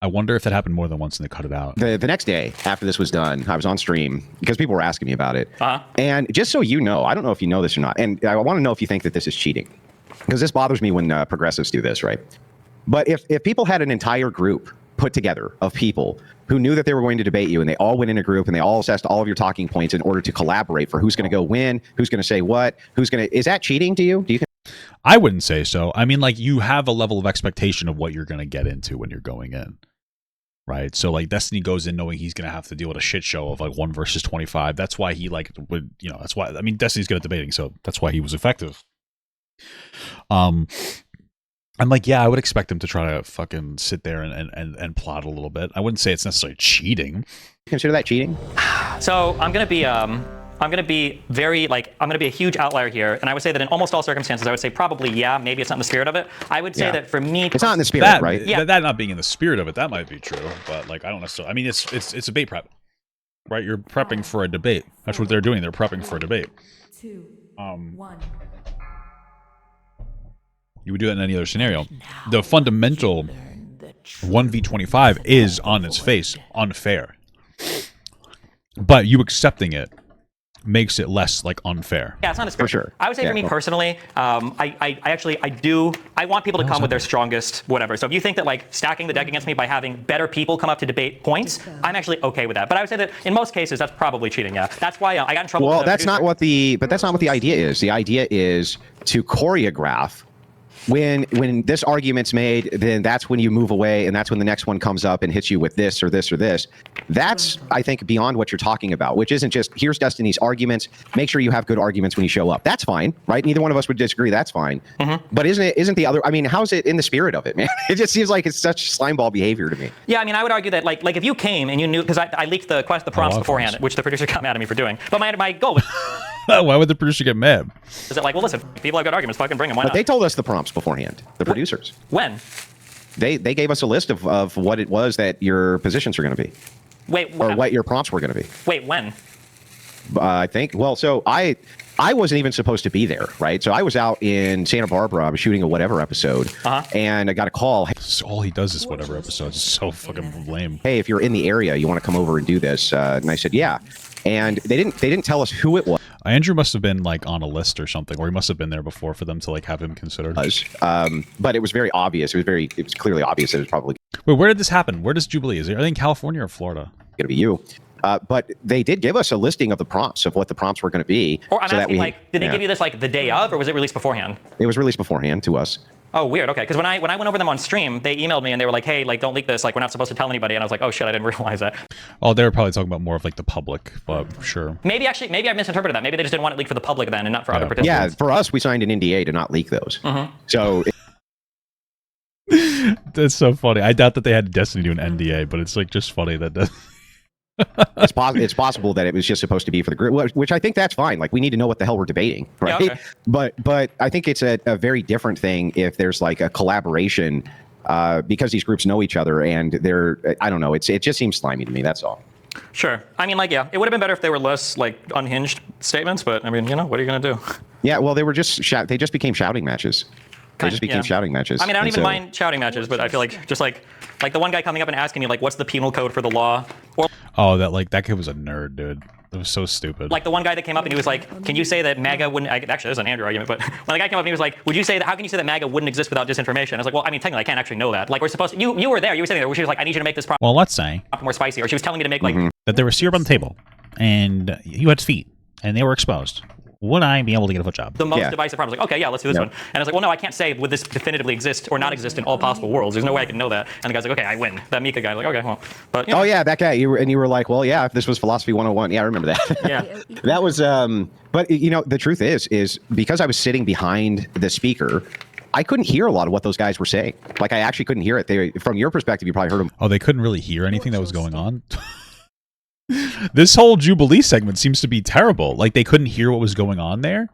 I wonder if that happened more than once and they cut it out. The next day after this was done, I was on stream because people were asking me about it. And just so you know, I don't know if you know this or not, and I want to know if you think that this is cheating, because this bothers me when progressives do this, right? But if people had an entire group put together of people who knew that they were going to debate you, and they all went in a group and they all assessed all of your talking points in order to collaborate for who's going to go win, who's going to say what, is that cheating to you? Do you? I wouldn't say so. I mean, like, you have a level of expectation of what you're going to get into when you're going in. Right. So like Destiny goes in knowing he's going to have to deal with a shit show of like 1 versus 25. That's why he that's why, I mean, Destiny's good at debating. So that's why he was effective. I'm like, yeah, I would expect him to try to fucking sit there and plot a little bit. I wouldn't say it's necessarily cheating. Consider that cheating? So I'm going to be a huge outlier here, and I would say that in almost all circumstances, I would say probably, yeah, maybe it's not in the spirit of it. I would say that for me, it's not in the spirit, right? Yeah, that not being in the spirit of it, that might be true, but like I don't necessarily. I mean, it's debate prep, right? You're prepping for a debate. That's what they're doing. They're prepping for a debate. 2, 1. You would do that in any other scenario. The fundamental 1v25 is on its face unfair, but you accepting it makes it less like unfair. Yeah, it's not a spirit. For sure. I would say for me personally, I want people to come with their strongest whatever. So if you think that like stacking the deck against me by having better people come up to debate points, I'm actually okay with that. But I would say that in most cases, that's probably cheating. Yeah, that's why I got in trouble. Well, that's not what the idea is. The idea is to choreograph when this argument's made, then that's when you move away, and that's when the next one comes up and hits you with this or this or this. That's, I think, beyond what you're talking about, which isn't just, here's Destiny's arguments. Make sure you have good arguments when you show up. That's fine, right? Neither one of us would disagree. That's fine. But isn't the other, I mean, how's it in the spirit of it, man? It just seems like it's such slimeball behavior to me. Yeah, I mean, I would argue that, like if you came and you knew, because I leaked the prompts beforehand, which the producer got mad at me for doing. But my goal was... Why would the producer get mad? Is it like, well, listen, people have good arguments, fucking bring them. Why not? But they told us the prompts beforehand, the producers. When? They gave us a list of what it was that your positions are going to be. Wait, or what your prompts were going to be. Wait, when? I think, well, so I wasn't even supposed to be there, right? So I was out in Santa Barbara. I was shooting a whatever episode, and I got a call. So all he does is whatever episodes. It's so fucking lame. Hey, if you're in the area, you want to come over and do this? And I said, yeah. And they didn't tell us who it was. Andrew must have been like on a list or something, or he must have been there before for them to like have him considered. But it was very obvious. It was clearly obvious that it was probably. Wait, where did this happen? Where does Jubilee? Are they in California or Florida? Going to be you. But they did give us a listing of the prompts, of what the prompts were going to be. Or I'm asking, like, did they give you this like the day of, or was it released beforehand? It was released beforehand to us. Oh, weird. Okay, because when I went over them on stream, they emailed me and they were like, "Hey, like, don't leak this. Like, we're not supposed to tell anybody." And I was like, "Oh shit, I didn't realize that." Oh, they were probably talking about more of like the public, but sure. Maybe I misinterpreted that. Maybe they just didn't want it leaked for the public then, and not for other participants. Yeah, for us, we signed an NDA to not leak those. So. That's so funny. I doubt that they had Destiny do an NDA, but it's like just funny that. It's possible that it was just supposed to be for the group, which I think that's fine. Like, we need to know what the hell we're debating, right? Yeah, okay. But I think it's a very different thing if there's like a collaboration because these groups know each other and I don't know. It just seems slimy to me. That's all. Sure. I mean, like, yeah, it would have been better if they were less like unhinged statements, but I mean, you know, what are you gonna do? Yeah, well, they just became shouting matches. They just became shouting matches. I mean, I don't even mind shouting matches, but I feel like just like the one guy coming up and asking me like, what's the penal code for the law? Or that kid was a nerd, dude. It was so stupid. Like the one guy that came up and he was like, can you say that MAGA wouldn't, actually, this is an Andrew argument, but when the guy came up and he was like, how can you say that MAGA wouldn't exist without disinformation? I was like, well, I mean, technically I can't actually know that. Like, we're supposed to, you were there, you were sitting there, where she was like, I need you to make this Well, let's say more spicy, or she was telling me to make like. that there was syrup on the table and you had feet and they were exposed. Would I be able to get a foot job? The most divisive problem. I was like, okay, yeah, let's do this one. And I was like, well, no, I can't say would this definitively exist or not exist in all possible worlds. There's no way I can know that. And the guy's like, okay, I win. That Mika guy, like, okay, well, but. You know. Oh yeah, that guy. You were like, well, yeah, if this was Philosophy 101, yeah, I remember that. Yeah. That was. But you know, the truth is because I was sitting behind the speaker, I couldn't hear a lot of what those guys were saying. Like, I actually couldn't hear it. From your perspective, you probably heard them. Oh, they couldn't really hear anything that was going on. This whole Jubilee segment seems to be terrible. Like, they couldn't hear what was going on there.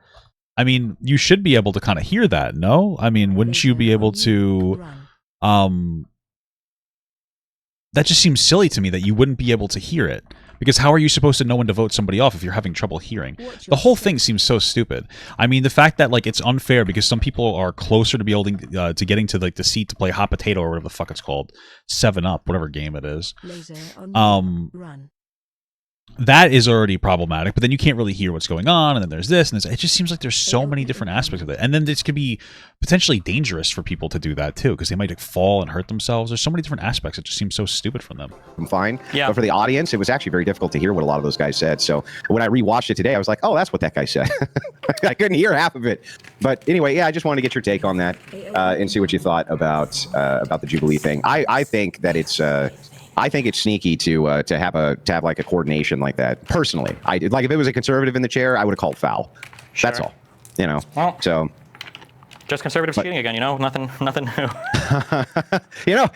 I mean, you should be able to kind of hear that, no? I mean, wouldn't you be able to... That just seems silly to me that you wouldn't be able to hear it. Because how are you supposed to know when to vote somebody off if you're having trouble hearing? The whole thing seems so stupid. I mean, the fact that like it's unfair because some people are closer to be able to getting to like the seat to play hot potato or whatever the fuck it's called, 7-Up, whatever game it is. That is already problematic, but then you can't really hear what's going on, and then there's this, and it just seems like there's so many different aspects of it. And then this could be potentially dangerous for people to do that, too, because they might like, fall and hurt themselves. There's so many different aspects that just seem so stupid from them. I'm fine. Yeah. But for the audience, it was actually very difficult to hear what a lot of those guys said. So when I rewatched it today, I was like, oh, that's what that guy said. I couldn't hear half of it. But anyway, yeah, I just wanted to get your take on that and see what you thought about the Jubilee thing. I think that it's... I think it's sneaky to have like a coordination like that. Personally, I did. Like if it was a conservative in the chair, I would have called foul. Sure. That's all. You know. Well, so just conservative cheating again. You know, nothing new. You know,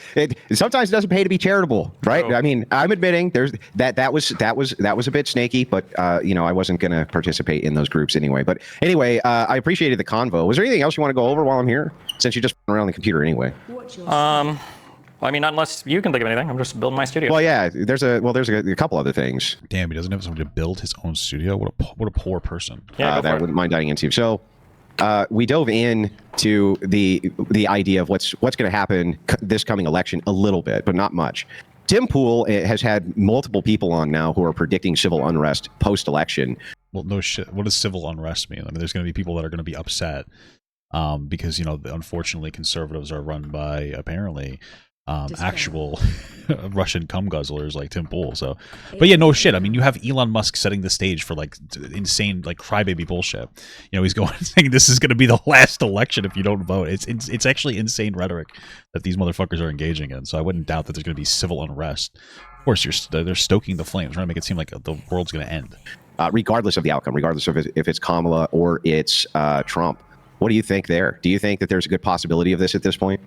sometimes it doesn't pay to be charitable, right? Oh. I mean, I'm admitting that was a bit snaky, but you know, I wasn't going to participate in those groups anyway. But anyway, I appreciated the convo. Was there anything else you want to go over while I'm here? Since you're just around the computer anyway. I mean, unless you can think of anything, I'm just building my studio. Well, yeah, there's a couple other things. Damn, he doesn't have somebody to build his own studio. What a poor person. Yeah, that I wouldn't mind diving into. So, we dove into the idea of what's going to happen this coming election a little bit, but not much. Tim Pool has had multiple people on now who are predicting civil unrest post-election. Well, no shit. What does civil unrest mean? I mean, there's going to be people that are going to be upset because, you know, unfortunately, conservatives are run by apparently. actual Russian cum guzzlers like Tim Pool. So, but yeah, no shit. I mean, you have Elon Musk setting the stage for like insane, like crybaby bullshit. You know, he's going saying this is going to be the last election if you don't vote. It's actually insane rhetoric that these motherfuckers are engaging in. So I wouldn't doubt that there's going to be civil unrest. Of course, they're stoking the flames, trying to make it seem like the world's going to end. Regardless of the outcome, regardless of if it's Kamala or it's Trump. What do you think there? Do you think that there's a good possibility of this at this point?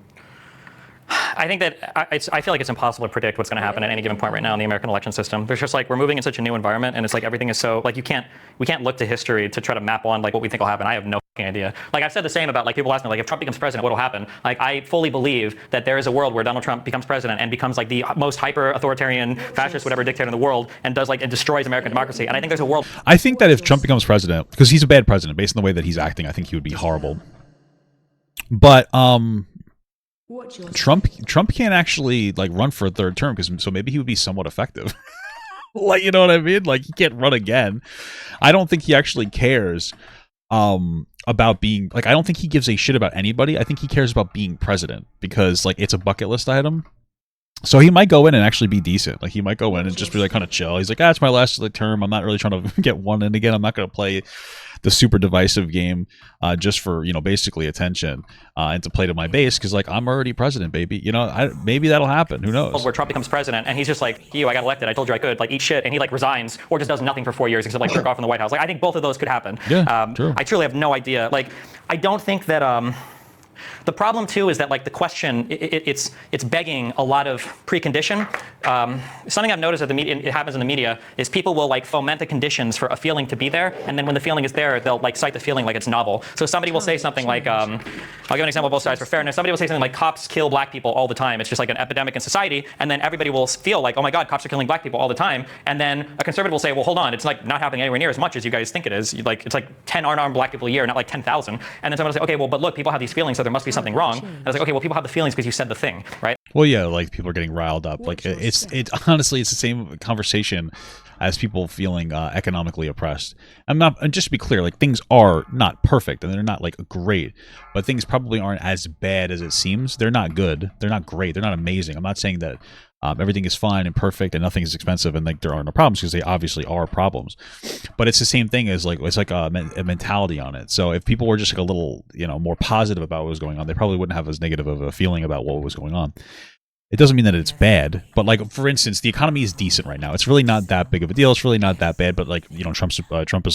I think that I feel like it's impossible to predict what's going to happen at any given point right now in the American election system. There's just like we're moving in such a new environment, and it's like everything is so like we can't look to history to try to map on like what we think will happen. I have no fucking idea. Like I've said the same about like people ask me like if Trump becomes president, what will happen? Like I fully believe that there is a world where Donald Trump becomes president and becomes like the most hyper authoritarian fascist whatever dictator in the world and does like and destroys American democracy. And I think there's a world. I think that if Trump becomes president, because he's a bad president based on the way that he's acting, I think he would be horrible. But Trump can't actually like run for a third term so maybe he would be somewhat effective. Like, you know what I mean? Like he can't run again. I don't think he actually cares about being like I don't think he gives a shit about anybody. I think he cares about being president because like it's a bucket list item. So he might go in and actually be decent. Like he might go in and just be like kind of chill. He's like, it's my last like term. I'm not really trying to get one in again. I'm not going to play the super divisive game just for, you know, basically attention and to play to my base because like I'm already president, baby. You know, maybe that'll happen. Who knows? Where Trump becomes president and he's just like, I got elected. I told you I could like eat shit, and he like resigns or just does nothing for 4 years except like jerk off in the White House. Like I think both of those could happen. Yeah, true. I truly have no idea. Like I don't think that. The problem too is that like the question it's begging a lot of precondition. Something I've noticed at the media, it happens in the media, is people will like foment the conditions for a feeling to be there, and then when the feeling is there, they'll like cite the feeling like it's novel. So somebody will say something like, I'll give an example of both sides for fairness. Somebody will say something like cops kill black people all the time. It's just like an epidemic in society, and then everybody will feel like, oh my God, cops are killing black people all the time. And then a conservative will say, well, hold on, it's like not happening anywhere near as much as you guys think it is. Like it's like 10 unarmed black people a year, not like 10,000. And then someone will say, okay, well, but look, people have these feelings, so there must be something wrong. And I was like, okay, well, people have the feelings because you said the thing, right? Well, yeah, like people are getting riled up. Like it's honestly, it's the same conversation as people feeling economically oppressed. And just to be clear, like things are not perfect and they're not like great, but things probably aren't as bad as it seems. They're not good. They're not great. They're not amazing. I'm not saying that everything is fine and perfect and nothing is expensive and like there are no problems because they obviously are problems. But it's the same thing as like it's like a mentality on it. So if people were just like a little, you know, more positive about what was going on, they probably wouldn't have as negative of a feeling about what was going on. It doesn't mean that it's bad, but like for instance, the economy is decent right now. It's really not that big of a deal. It's really not that bad. But like, you know, Trump is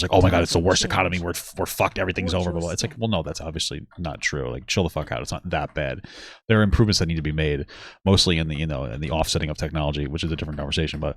like, oh my God, it's the worst economy. We're fucked. Everything's over. Blah, blah. It's like, well, no, that's obviously not true. Like, chill the fuck out. It's not that bad. There are improvements that need to be made, mostly in the in the offsetting of technology, which is a different conversation. But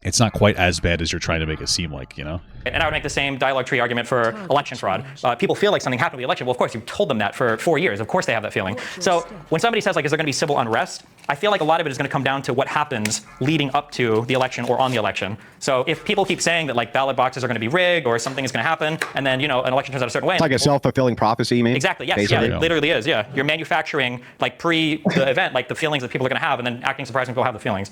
it's not quite as bad as you're trying to make it seem like, you know? And I would make the same dialogue tree argument for election fraud. People feel like something happened with the election. Well, of course, you've told them that for 4 years. Of course they have that feeling. So when somebody says, like, is there going to be civil unrest? I feel like a lot of it is going to come down to what happens leading up to the election or on the election. So if people keep saying that, like, ballot boxes are going to be rigged or something is going to happen, and then, you know, an election turns out a certain way. It's like a self-fulfilling prophecy, you mean? Exactly, yes. Basically. Yeah, it literally is, yeah. You're manufacturing, like, pre the event, like, the feelings that people are going to have, and then acting surprised when people have the feelings.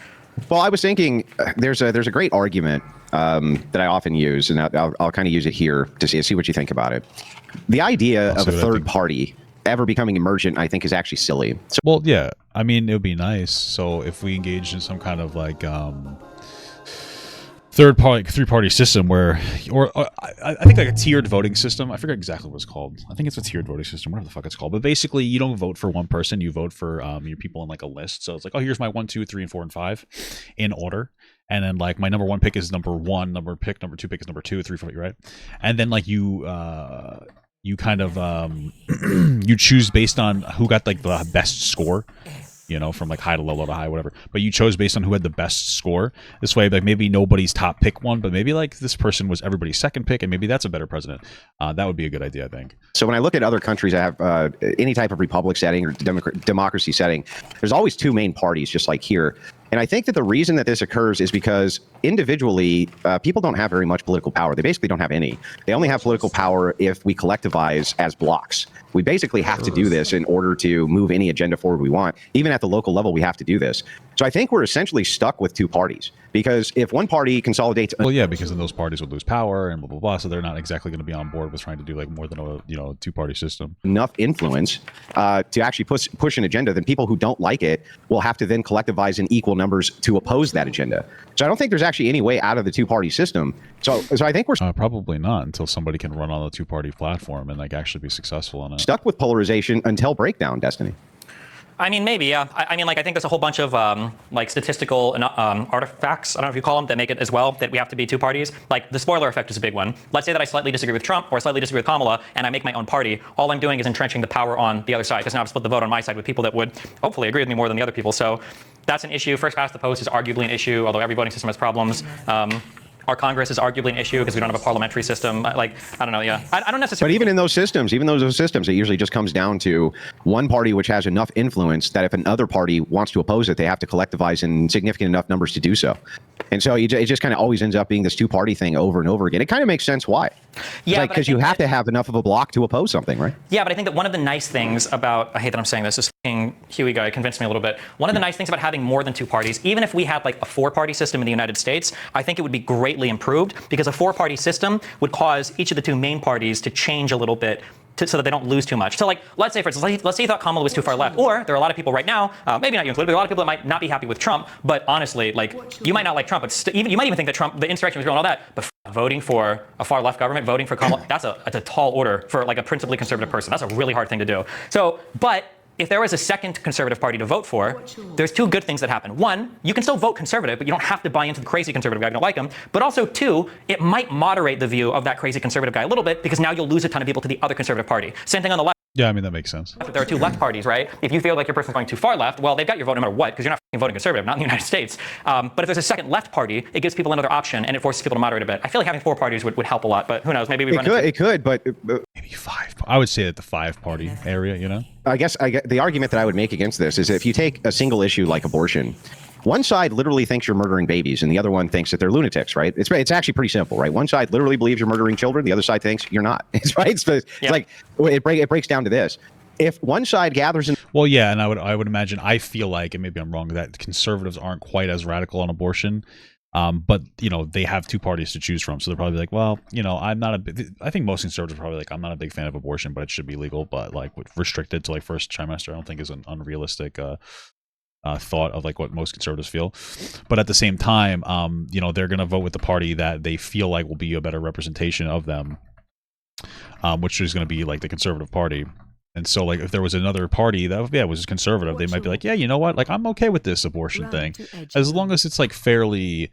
Well, I was thinking there's a great argument that I often use, and I'll kind of use it here to see what you think about it. The idea of a third party ever becoming emergent, I think, is actually silly. So, well, yeah, I mean, it would be nice. So if we engage in some kind of like three-party system where, I think like a tiered voting system. I forget exactly what it's called. I think it's a tiered voting system, whatever the fuck it's called. But basically, you don't vote for one person. You vote for your people in like a list. So it's like, oh, here's my 1, 2, 3, and 4, and 5 in order. And then like my number 1 pick is number 1, number 2 pick is number 2, 3, 4, right? And then like you kind of you choose based on who got like the best score, you know, from like high to low, low to high, whatever. But you chose based on who had the best score. This way, like maybe nobody's top pick won, but maybe like this person was everybody's second pick, and maybe that's a better president. That would be a good idea, I think. So when I look at other countries that have any type of republic setting or democracy setting, there's always 2 main parties, just like here. And I think that the reason that this occurs is because individually, people don't have very much political power. They basically don't have any. They only have political power if we collectivize as blocks. We basically have to do this in order to move any agenda forward we want. Even at the local level, we have to do this. So I think we're essentially stuck with two parties, because if one party consolidates, well, yeah, because then those parties would lose power and blah blah blah. So they're not exactly going to be on board with trying to do like more than a two-party system. Enough influence to actually push an agenda, then people who don't like it will have to then collectivize in equal numbers to oppose that agenda. So I don't think there's actually any way out of the two-party system. So I think we're probably not until somebody can run on the two-party platform and like actually be successful in it. Stuck with polarization until breakdown, Destiny. I mean, maybe, yeah. I mean, like, I think there's a whole bunch of like statistical artifacts, I don't know if you call them, that make it as well that we have to be two parties. Like, the spoiler effect is a big one. Let's say that I slightly disagree with Trump or slightly disagree with Kamala, and I make my own party. All I'm doing is entrenching the power on the other side, because now I've split the vote on my side with people that would hopefully agree with me more than the other people. So that's an issue. First past the post is arguably an issue, although every voting system has problems. Our Congress is arguably an issue because we don't have a parliamentary system. Like, I don't know, yeah. I don't necessarily. But even in those systems, it usually just comes down to one party which has enough influence that if another party wants to oppose it, they have to collectivize in significant enough numbers to do so. And so it just kind of always ends up being this two-party thing over and over again. It kind of makes sense why. Yeah, because you have to have enough of a block to oppose something, right? Yeah, but I think that one of the nice things about, I hate that I'm saying this Huey guy convinced me a little bit. One of the nice things about having more than two parties, even if we had like a four-party system in the United States, I think it would be greatly improved, because a four-party system would cause each of the two main parties to change a little bit so that they don't lose too much. So, like, let's say, for instance, let's say you thought Kamala was too far left, or there are a lot of people right now, maybe not you included, but a lot of people that might not be happy with Trump, but honestly, like, you might not like Trump, but you might even think that Trump, the insurrection was real and all that, but voting for a far left government, voting for Kamala, that's a tall order for, like, a principally conservative person. That's a really hard thing to do. So, but if there was a second conservative party to vote for, there's two good things that happen. One, you can still vote conservative, but you don't have to buy into the crazy conservative guy if you don't like him. But also, two, it might moderate the view of that crazy conservative guy a little bit, because now you'll lose a ton of people to the other conservative party. Same thing on the left. Yeah, I mean, that makes sense. There are two left parties, right? If you feel like your person's going too far left, well, they've got your vote no matter what, because you're not voting conservative, not in the United States. But if there's a second left party, it gives people another option, and it forces people to moderate a bit. I feel like having four parties would help a lot, but who knows? Maybe we run into it could, but maybe five. I would say that the five-party area, you know? I guess the argument that I would make against this is if you take a single issue like abortion, one side literally thinks you're murdering babies, and the other one thinks that they're lunatics, right? It's actually pretty simple, right? One side literally believes you're murdering children, the other side thinks you're not. It's right. It's like it breaks down to this. If one side gathers in, well, yeah, and I would imagine, I feel like, and maybe I'm wrong, that conservatives aren't quite as radical on abortion. But you know, they have two parties to choose from, so they're probably like, well, you know, I think most conservatives are probably like, I'm not a big fan of abortion, but it should be legal, but like restricted to like first trimester, I don't think is an unrealistic thought of like what most conservatives feel. But at the same time, you know, they're gonna vote with the party that they feel like will be a better representation of them, which is gonna be like the conservative party. And so, like, if there was another party that was conservative, they might be like, yeah, you know what? Like, I'm okay with this abortion thing, as long as it's like fairly,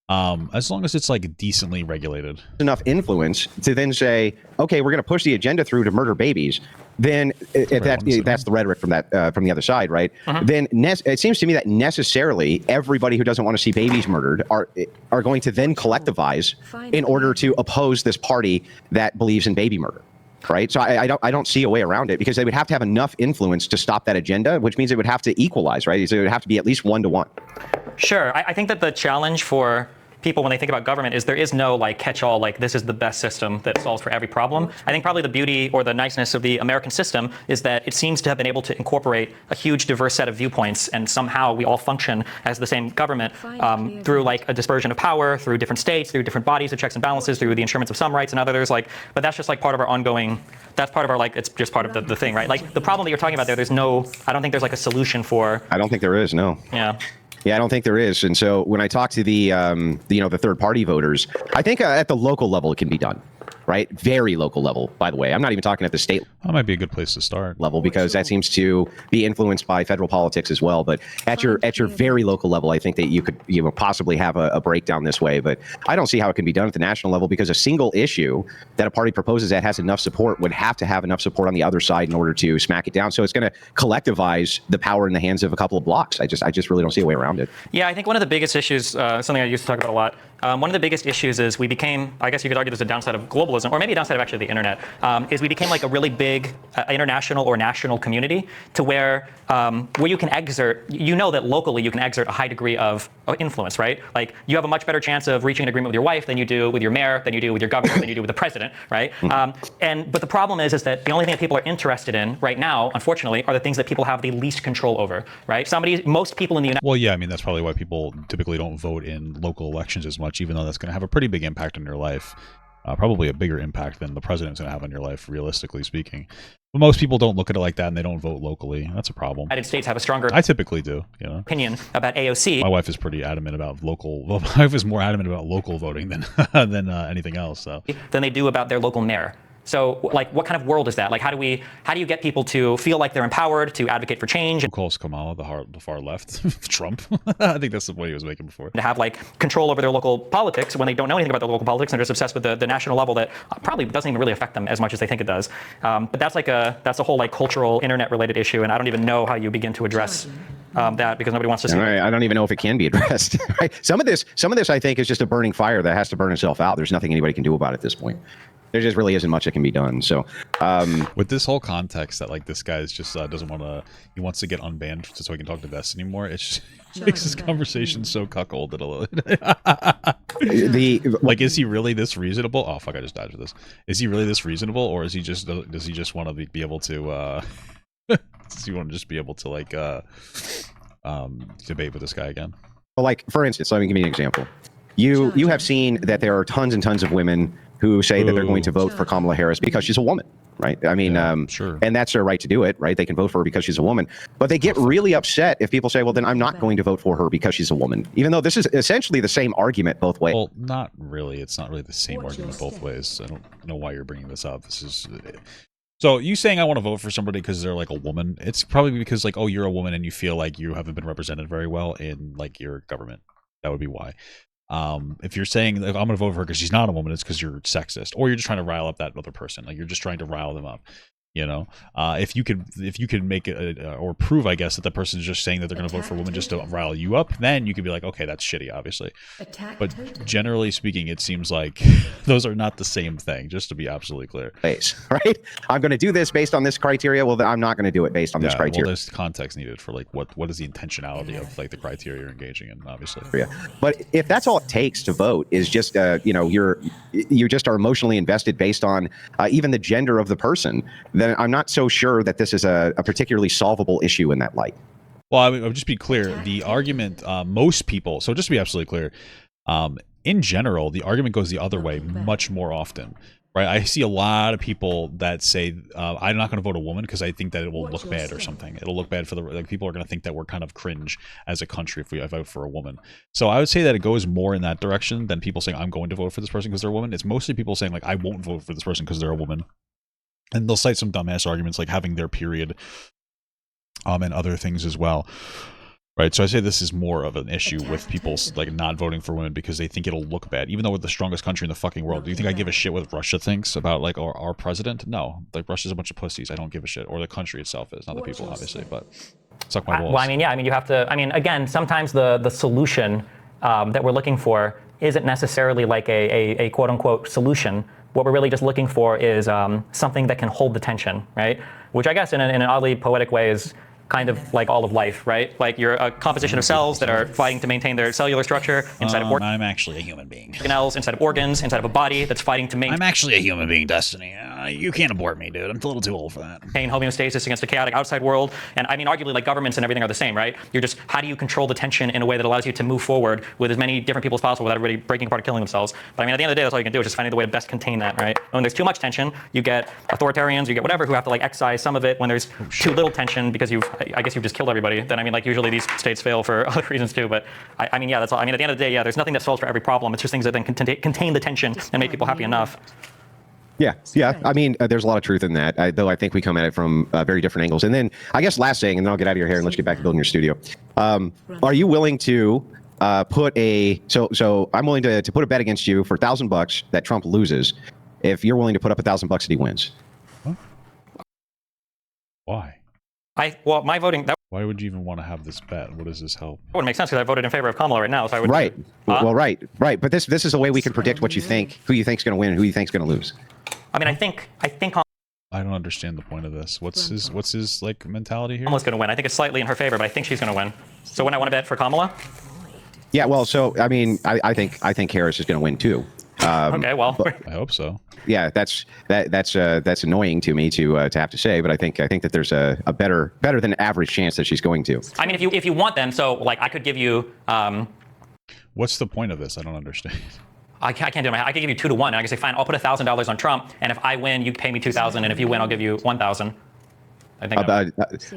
as long as it's like decently regulated. Enough influence to then say, okay, we're going to push the agenda through to murder babies. Then that's the rhetoric from from the other side, right? Then it seems to me that necessarily everybody who doesn't want to see babies murdered are going to then collectivize in order to oppose this party that believes in baby murder. Right. So I don't see a way around it, because they would have to have enough influence to stop that agenda, which means it would have to equalize. Right. So it would have to be at least 1-to-1. Sure. I think that the challenge for people when they think about government is there is no like catch-all, like this is the best system that solves for every problem. I think probably the beauty or the niceness of the American system is that it seems to have been able to incorporate a huge diverse set of viewpoints, and somehow we all function as the same government through like a dispersion of power, through different states, through different bodies of checks and balances, through the instruments of some rights and others. Like, but that's just like part of our ongoing. That's part of our like. It's just part of the thing, right? Like the problem that you're talking about there. There's no. I don't think there's like a solution for. I don't think there is. No. Yeah. Yeah, I don't think there is. And so when I talk to the the third party voters, I think at the local level it can be done. Right? Very local level, by the way. I'm not even talking at the state that might be a good place to start level, because that seems to be influenced by federal politics as well. But at your very local level, I think that you could possibly have a breakdown this way. But I don't see how it can be done at the national level, because a single issue that a party proposes that has enough support would have to have enough support on the other side in order to smack it down. So it's going to collectivize the power in the hands of a couple of blocks. I just really don't see a way around it. Yeah, I think one of the biggest issues, something I used to talk about a lot, One of the biggest issues is we became, I guess you could argue there's a downside of globalism, or maybe a downside of actually the internet, is we became like a really big international or national community to where you can exert, you know that locally you can exert a high degree of influence, right? Like you have a much better chance of reaching an agreement with your wife than you do with your mayor, than you do with your governor, than you do with the president, right? But the problem is that the only thing that people are interested in right now, unfortunately, are the things that people have the least control over, right? Most people in the United Well, yeah, I mean, that's probably why people typically don't vote in local elections as much, even though that's going to have a pretty big impact on your life. Probably a bigger impact than the president's going to have on your life, realistically speaking. But most people don't look at it like that, and they don't vote locally. That's a problem. United States have a stronger I typically do, you know. opinion about AOC. My wife is pretty adamant about local. Well, my wife is more adamant about local voting than than anything else. So. Than they do about their local mayor. So, like, what kind of world is that? Like, how do you get people to feel like they're empowered to advocate for change? Who calls Kamala the far left? Trump. I think that's the point he was making before. To have like control over their local politics when they don't know anything about their local politics and they're just obsessed with the national level that probably doesn't even really affect them as much as they think it does. But that's a whole like cultural internet related issue, and I don't even know how you begin to address that because nobody wants to see it. I don't even know if it can be addressed. Right? Some of this I think is just a burning fire that has to burn itself out. There's nothing anybody can do about it at this point. There just really isn't much that can be done. So, with this whole context that like this guy is just doesn't want to, he wants to get unbanned so he can talk to Destiny more. It just makes this conversation so cuckolded a little. Like, is he really this reasonable? Oh fuck! I just dodged this. Is he really this reasonable, or is he just does he just want to be able to? Does he want to just be able to like debate with this guy again? Well, like for instance, let me give you an example. You have seen that there are tons and tons of women who say that they're going to vote for Kamala Harris because she's a woman, right? I mean, sure. And that's their right to do it, right? They can vote for her because she's a woman. But they get really upset if people say, well, then I'm not going to vote for her because she's a woman, even though this is essentially the same argument both ways. Well, not really. It's not really the same argument both ways. I don't know why you're bringing this up. This is... So you saying I want to vote for somebody because they're like a woman, it's probably because like, oh, you're a woman and you feel like you haven't been represented very well in like your government. That would be why. If you're saying like, I'm going to vote for her because she's not a woman, it's because you're sexist, or you're just trying to rile up that other person. Like you're just trying to rile them up. You know, if you could make it or prove, I guess, that the person is just saying that they're going to vote for a woman just to rile you up, then you could be like, okay, that's shitty, obviously. But generally speaking, it seems like those are not the same thing. Just to be absolutely clear, right? I'm going to do this based on this criteria. Well, then I'm not going to do it based on this criteria. Well, there's context needed for like what is the intentionality of like the criteria you're engaging in, obviously. Yeah, but if that's all it takes to vote is just you know you just are emotionally invested based on even the gender of the person, then I'm not so sure that this is a particularly solvable issue in that light. Well, I would just be clear. The argument, most people, so just to be absolutely clear, in general, the argument goes the other way much more often, right? I see a lot of people that say, I'm not going to vote a woman because I think that it will look bad or something. It'll look bad for the, like, people are going to think that we're kind of cringe as a country if we vote for a woman. So I would say that it goes more in that direction than people saying, I'm going to vote for this person because they're a woman. It's mostly people saying, like, I won't vote for this person because they're a woman. And they'll cite some dumbass arguments like having their period and other things as well. Right, so I say this is more of an issue with people like not voting for women because they think it'll look bad, even though we're the strongest country in the fucking world. Do you think I give a shit what Russia thinks about like our president? No, like Russia's a bunch of pussies. I don't give a shit, or the country itself is, not the people, obviously. But suck my balls. Well, I mean, yeah, I mean, you have to. I mean, again, sometimes the solution that we're looking for isn't necessarily like a quote unquote solution. What we're really just looking for is something that can hold the tension, right? Which I guess in an oddly poetic way is kind of like all of life, right? Like you're a composition of cells that are fighting to maintain their cellular structure inside of I'm actually a human being. organelles, inside of organs, inside of a body that's fighting to maintain. I'm actually a human being, Destiny. You can't abort me, dude. I'm a little too old for that. Homeostasis against a chaotic outside world. And I mean, arguably, like governments and everything are the same, right? You're just, how do you control the tension in a way that allows you to move forward with as many different people as possible without everybody breaking apart and killing themselves? But I mean, at the end of the day, that's all you can do is just finding the way to best contain that, right? When there's too much tension, you get authoritarians, you get whatever, who have to like excise some of it. When there's too little tension because I guess you've just killed everybody. Then I mean, like usually these states fail for other reasons too. But I mean, yeah, that's all. I mean, at the end of the day, yeah, there's nothing that solves for every problem. It's just things that then contain the tension and make people happy enough. Yeah. I mean, there's a lot of truth in that, though I think we come at it from very different angles. And then I guess last thing, and then I'll get out of your hair and let's get back to building your studio. Are you willing to put a, so I'm willing to put a bet against you for $1,000 that Trump loses if you're willing to put up $1,000 that he wins? Huh? Why? Well, my voting, that Why would you even want to have this bet? What does this help? It wouldn't make sense because I voted in favor of Kamala right now, so I would. Right. Well, right. But this is a way we can predict what you think, who you think's going to win, and who you think's going to lose. I mean, I think. I don't understand the point of this. What's his like mentality here? Kamala's going to win. I think it's slightly in her favor, but I think she's going to win. So when I want to bet for Kamala. Yeah. Well, so I mean, I think Harris is going to win too. Okay. Well. I hope so. Yeah, that's annoying to me to have to say, but I think that there's a better than average chance that she's going to. I mean, if you want, then so like I could give you. What's the point of this? I don't understand. I can't do it. I could give you 2 to 1. And I can say, fine, I'll put $1,000 on Trump, and if I win, you pay me $2,000, and if you win, I'll give you $1,000. I think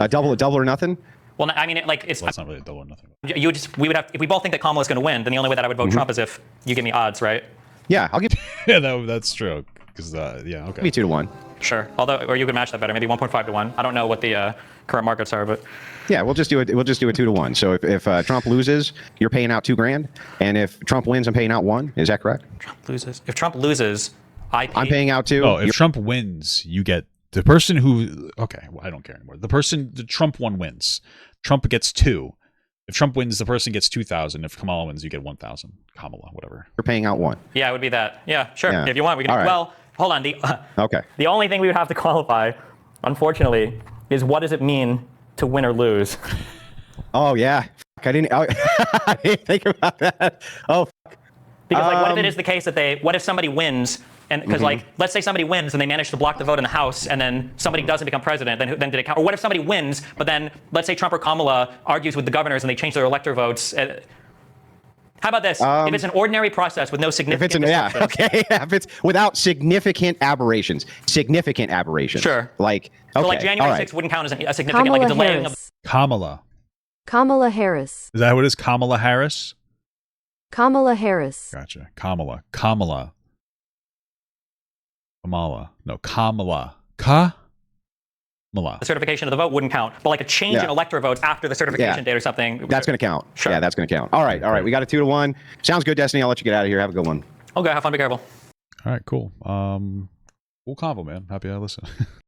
a double or nothing. Well, I mean, it's. Well, it's not really a double or nothing. We would have, if we both think that Kamala's going to win, then the only way that I would vote Trump is if you give me odds, right? Yeah, I'll give. Yeah, that's true. Because yeah, okay. Maybe 2 to 1. Sure. Although, or you could match that better, maybe 1.5 to 1. I don't know what the current markets are, but. Yeah, we'll just do it. We'll just do a 2 to 1. So if Trump loses, you're paying out $2,000, and if Trump wins, I'm paying out 1. Is that correct? Trump loses. If Trump loses, I'm paying out 2. Oh, if Trump wins, you get the person who. Okay, well, I don't care anymore. The Trump one wins. Trump gets 2. If Trump wins, the person gets 2,000. If Kamala wins, you get 1,000. Kamala, whatever. You're paying out 1. Yeah, it would be that. Yeah, sure. Yeah. If you want, we can. All right. Well, hold on. Okay. The only thing we would have to qualify, unfortunately, is what does it mean to win or lose? Oh yeah. I didn't think about that. Oh. Because like, what if it is the case that what if somebody wins? And because like, let's say somebody wins and they manage to block the vote in the House, and then somebody doesn't become president, then did it count? Or what if somebody wins, but then let's say Trump or Kamala argues with the governors and they change their elector votes? How about this? If it's an ordinary process with no significant disruptions. If it's without significant aberrations. Sure. Like, okay. So like January 6th wouldn't count as a significant, like a delaying of. Kamala Harris. Is that what it is? Kamala Harris? Kamala Harris. Gotcha. Kamala. No, Kamala. The certification of the vote wouldn't count, but like a change in elector votes after the certification date or something. That's going to count. Sure. Yeah, that's going to count. All right. We got a 2 to 1. Sounds good, Destiny. I'll let you get out of here. Have a good one. Okay, have fun. Be careful. All right, cool. Cool convo, man. Happy I listen.